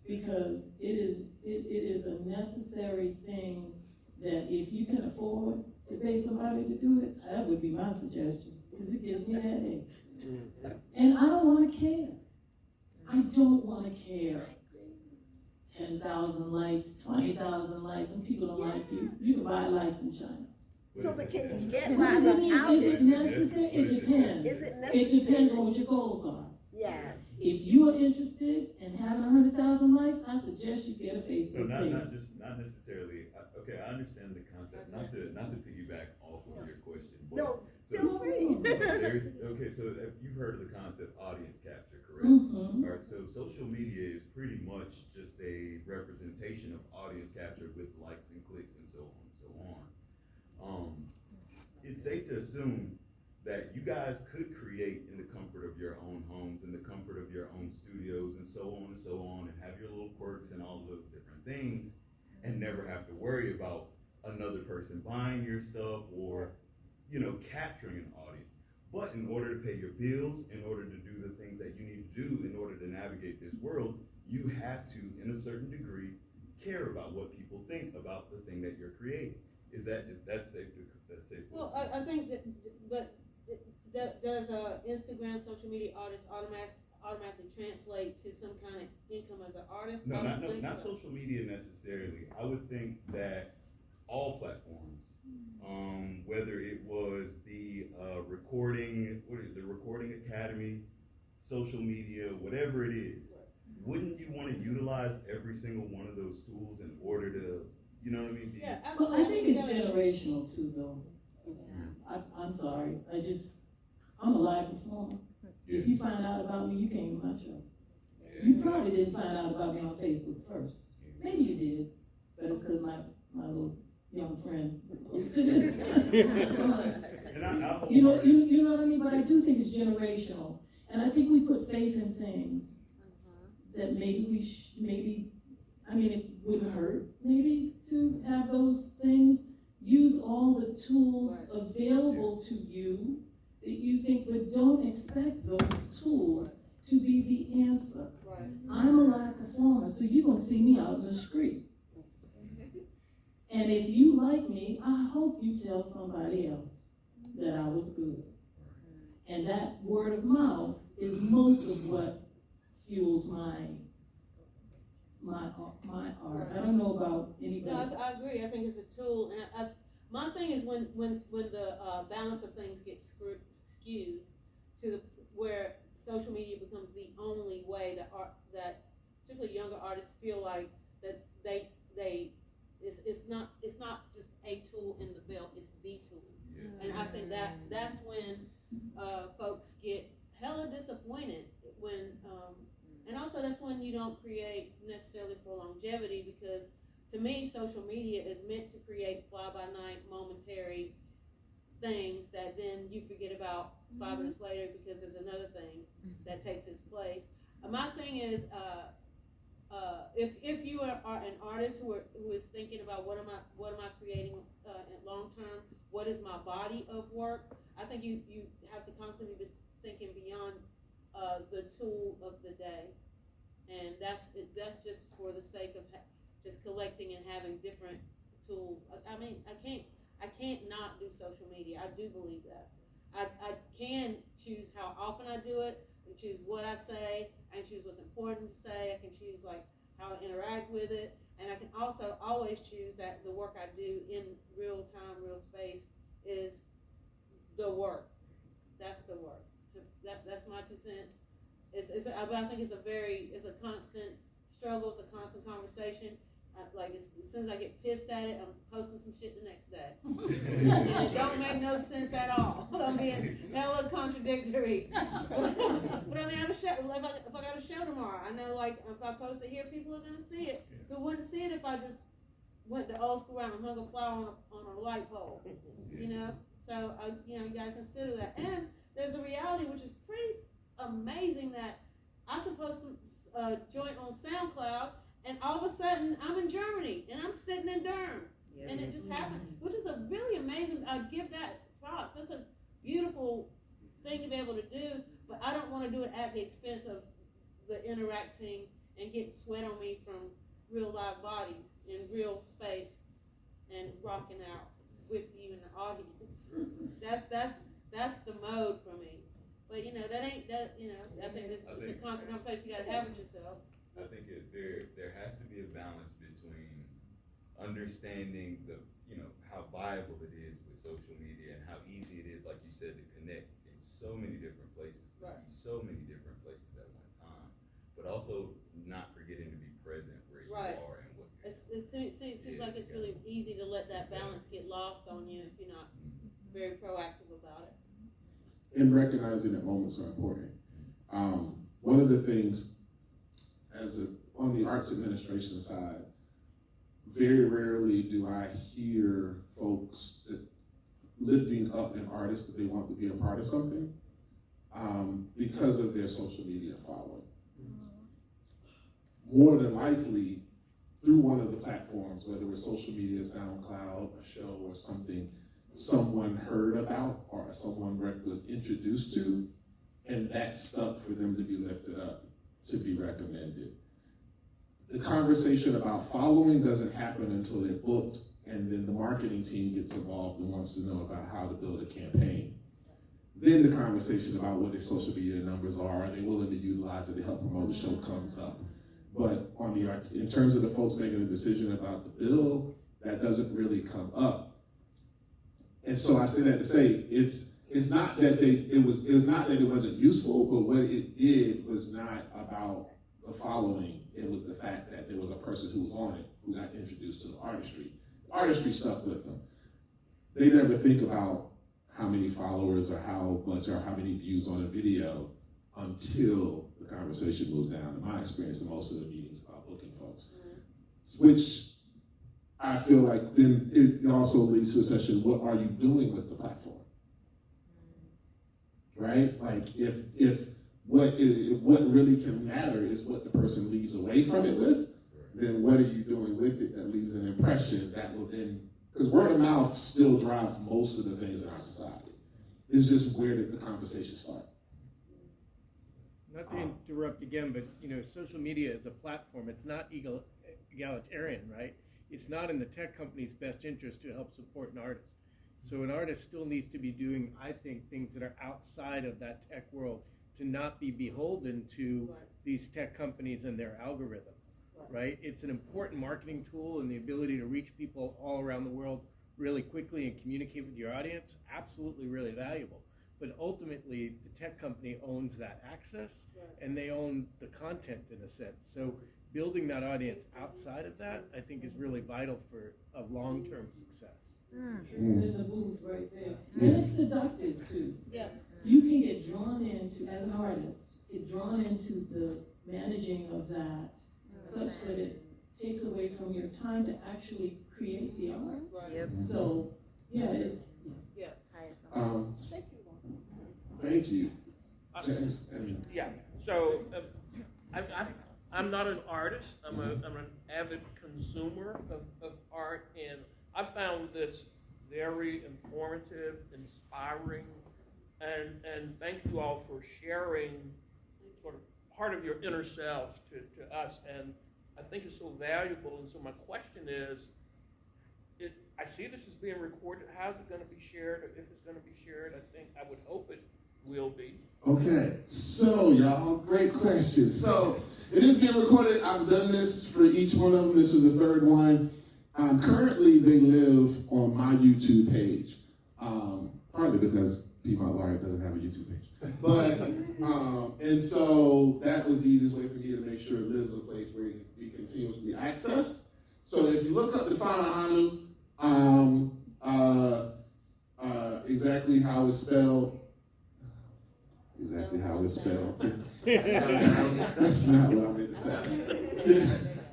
Speaker 8: Because it is a necessary thing that if you can afford to pay somebody to do it, that would be my suggestion, because it gives me a headache. And I don't want to care. I don't want to care. 10,000 likes, 20,000 likes, and people don't like you. You can buy likes in China.
Speaker 12: So, but can you get
Speaker 8: Is
Speaker 12: likes out
Speaker 8: it
Speaker 12: there?
Speaker 8: necessary? It depends.
Speaker 12: Is it
Speaker 8: It
Speaker 12: necessary?
Speaker 8: depends on what your goals are.
Speaker 12: Yes.
Speaker 8: If you are interested in having 100,000 likes, I suggest you get a
Speaker 13: No,
Speaker 8: Facebook page.
Speaker 13: not necessarily. Okay, I understand the concept. Not to piggyback off of your question. But,
Speaker 12: No,
Speaker 13: so,
Speaker 12: feel free.
Speaker 13: okay, so you've heard of the concept audience capture, correct?
Speaker 8: Mm-hmm.
Speaker 13: All right, so social media is pretty much just a representation of audience capture with likes and clicks and so on and so on. It's safe to assume that you guys could create in the comfort of your own homes, in the comfort of your own studios, and so on, and have your little quirks and all those different things, and never have to worry about another person buying your stuff or, you know, capturing an audience. But in order to pay your bills, in order to do the things that you need to do in order to navigate this world, you have to, in a certain degree, care about what people think about the thing that you're creating. That's safe to
Speaker 5: Well,
Speaker 13: assume?
Speaker 5: I think that, but does Instagram, social media artists automatically translate to some kind of income as an artist?
Speaker 13: No,
Speaker 5: I don't think
Speaker 13: not
Speaker 5: so.
Speaker 13: social media necessarily. I would think that all platforms, whether it was the recording academy, social media, whatever it is, wouldn't you want to utilize every single one of those tools in order to, you know what I mean?
Speaker 5: Yeah,
Speaker 8: Well,
Speaker 5: absolutely.
Speaker 8: I think it's generational too, though. I'm sorry, I'm a live performer. If you find out about me, you came to my show. You probably didn't find out about me on Facebook first. Maybe you did, but it's because my little young friend posted it. So, you know what I mean? But I do think it's generational. And I think we put faith in things that maybe it wouldn't hurt maybe to have those things. Use all the tools available to you that you think, but don't expect those tools to be the answer.
Speaker 5: Right.
Speaker 8: I'm a live performer, so you're gonna see me out in the street. And if you like me, I hope you tell somebody else that I was good. And that word of mouth is most of what fuels my art. I don't know about anybody.
Speaker 5: No, I agree. I think it's a tool, and my thing is when the balance of things gets skewed to the where social media becomes the only way that particularly younger artists feel like that it's not just a tool in the belt, it's the tool. And I think that's when folks get hella disappointed when and also that's when you don't create necessarily for longevity, because to me social media is meant to create fly-by-night momentary things that then you forget about 5 minutes later because there's another thing that takes its place. My thing is if you are an artist who is thinking about what am I creating long term, what is my body of work, I think you have to constantly be thinking beyond the tool of the day, and that's just for the sake of just collecting and having different tools. I mean, I can't not do social media. I do believe that. I can choose how often I do it, and choose what I say, I can choose what's important to say, I can choose like how I interact with it, and I can also always choose that the work I do in real time, real space is the work. That's the work. So that's my 2 cents. But I think it's a constant struggle, it's a constant conversation. Like as soon as I get pissed at it, I'm posting some shit the next day. And it don't make no sense at all. I mean, hella contradictory. But I mean, if I got a show tomorrow, I know like if I post it here, people are gonna see it. Who wouldn't see it if I just went the old school route and hung a flower on a light pole? You know? So you gotta consider that. And there's a reality which is pretty amazing that I can post some joint on SoundCloud, and all of a sudden I'm in Germany and I'm sitting in Durham, and it just happened, which is a really amazing. I give that props. That's a beautiful thing to be able to do, but I don't want to do it at the expense of the interacting and getting sweat on me from real live bodies in real space and rocking out with you in the audience. That's the mode for me. But that ain't that. I think it's a constant conversation you got to have with yourself.
Speaker 13: I think there has to be a balance between understanding how viable it is with social media and how easy it is, like you said, to connect in so many different places, to be so many different places at one time, but also not forgetting to be present where you are and what you're doing.
Speaker 5: It seems like it's really easy to let that balance get lost on you if you're not very proactive about it.
Speaker 1: And recognizing that moments are important. One of the things on the arts administration side, very rarely do I hear folks lifting up an artist that they want to be a part of something because of their social media following. More than likely, through one of the platforms, whether it was social media, SoundCloud, a show or something, someone heard about or someone was introduced to, and that stuck for them to be lifted up, to be recommended. The conversation about following doesn't happen until they're booked, and then the marketing team gets involved and wants to know about how to build a campaign. Then the conversation about what their social media numbers are they willing to utilize it to help promote the show comes up. But on the art, in terms of the folks making a decision about the bill, that doesn't really come up. And so I say that to say it's not that it wasn't useful, but what it did was not about the following. It was the fact that there was a person who was on it who got introduced to the artistry. The artistry stuck with them. They never think about how many followers or how much or how many views on a video until the conversation moves down. In my experience, in most of the meetings about booking folks, which I feel like then it also leads to a session, what are you doing with the platform? Right? Like if what really can matter is what the person leaves away from it with, then what are you doing with it that leaves an impression that will then, because word of mouth still drives most of the things in our society. It's just where did the conversation start?
Speaker 9: Not to interrupt again, but social media is a platform. It's not egalitarian, right? It's not in the tech company's best interest to help support an artist. So an artist still needs to be doing, I think, things that are outside of that tech world to not be beholden to these tech companies and their algorithm, right? It's an important marketing tool, and the ability to reach people all around the world really quickly and communicate with your audience, absolutely really valuable. But ultimately, the tech company owns that access, and they own the content in a sense. So building that audience outside of that, I think, is really vital for a long-term success.
Speaker 8: In the booth right there. And it's seductive too. Yeah. You can get drawn into, as an artist, get drawn into the managing of that such that it takes away from your time to actually create the art. Yep. So, yeah, it's, yeah.
Speaker 1: Thank you. James.
Speaker 14: Yeah, so I'm not an artist. I'm an avid consumer of art, and I found this very informative, inspiring, and thank you all for sharing sort of part of your inner selves to us, and I think it's so valuable. And so my question is, I see this is being recorded. How's it going to be shared, or if it's going to be shared? I would hope it will be.
Speaker 1: Okay, so y'all, great question. So it is being recorded. I've done this for each one of them. This is the third one. Currently, they live on my YouTube page, partly because Piedmont Laureate doesn't have a YouTube page. But, and so that was the easiest way for me to make sure it lives a place where it can be continuously accessed. So if you look up Dasan Ahanu, exactly how it's spelled, that's not what I meant to say.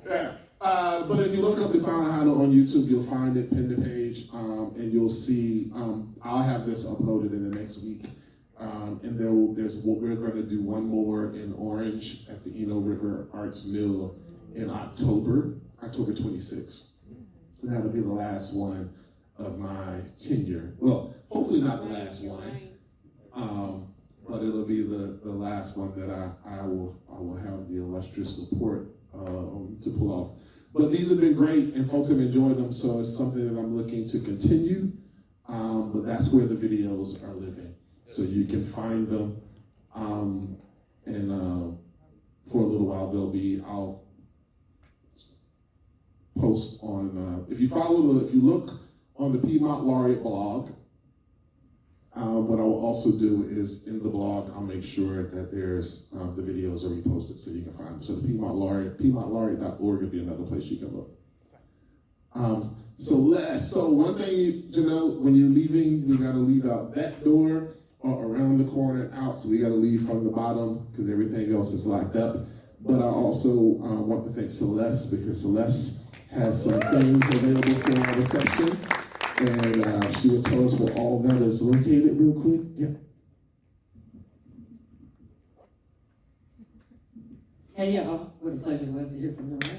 Speaker 1: Yeah. But if you look up Dasan Ahanu on YouTube, you'll find it, pin the page, and you'll see, I'll have this uploaded in the next week. And we're going to do one more in Orange at the Eno River Arts Mill in October 26th. And that'll be the last one of my tenure. Well, hopefully not the last one, but it'll be the last one that I will have the illustrious support to pull off. But these have been great, and folks have enjoyed them, so it's something that I'm looking to continue. But that's where the videos are living, so you can find them. And for a little while, I'll post on. If you look on the Piedmont Laureate blog. What I will also do is in the blog, I'll make sure that there's the videos are reposted so you can find them. So the Piedmont Laureate, piedmontlaureate.org will be another place you can look. So one thing to know, when you're leaving, we got to leave out that door or around the corner and out. So we got to leave from the bottom because everything else is locked up. But I also want to thank Celeste, because Celeste has some things available for our reception. And she will tell us where all that is located real quick. Yeah.
Speaker 15: Hey y'all, what a pleasure it was to hear from them, right?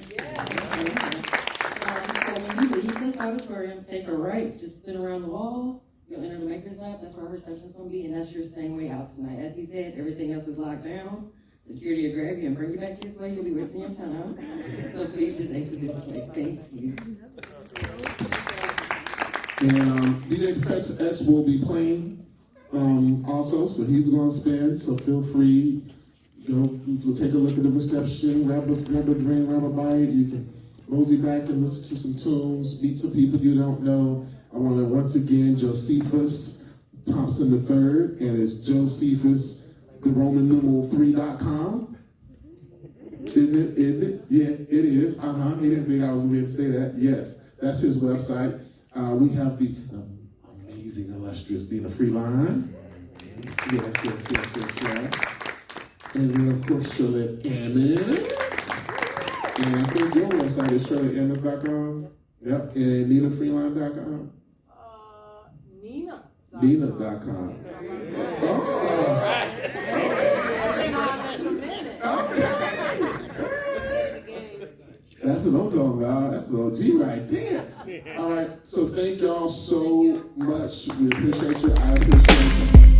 Speaker 15: So when you leave this auditorium, take a right, just spin around the wall, you'll enter the Maker's Lab, that's where our reception's gonna be, and that's your same way out tonight. As he said, everything else is locked down. Security will grab you and bring you back this way, you'll be wasting your time. So please just exit this way, thank you.
Speaker 1: And DJ Perfection X will be playing also, so he's gonna spin, so feel free, to take a look at the reception, grab a drink, grab a bite, you can mosey back and listen to some tunes, meet some people you don't know. I want to once again, Josephus Thompson III, and it's Josephus, the Roman numeral 3.com. Isn't it? Yeah, it is. He didn't think I was going to be able to say that. Yes, that's his website. We have the amazing, illustrious Nina Freeline. Yes. And then, of course, Shirley Emmons. And I think your website is ShirleyEmmons.com. Yep, and NinaFreeline.com. Nina.com. That's what I'm talking about. That's OG right there. All right, so thank y'all so much. We appreciate you. I appreciate you.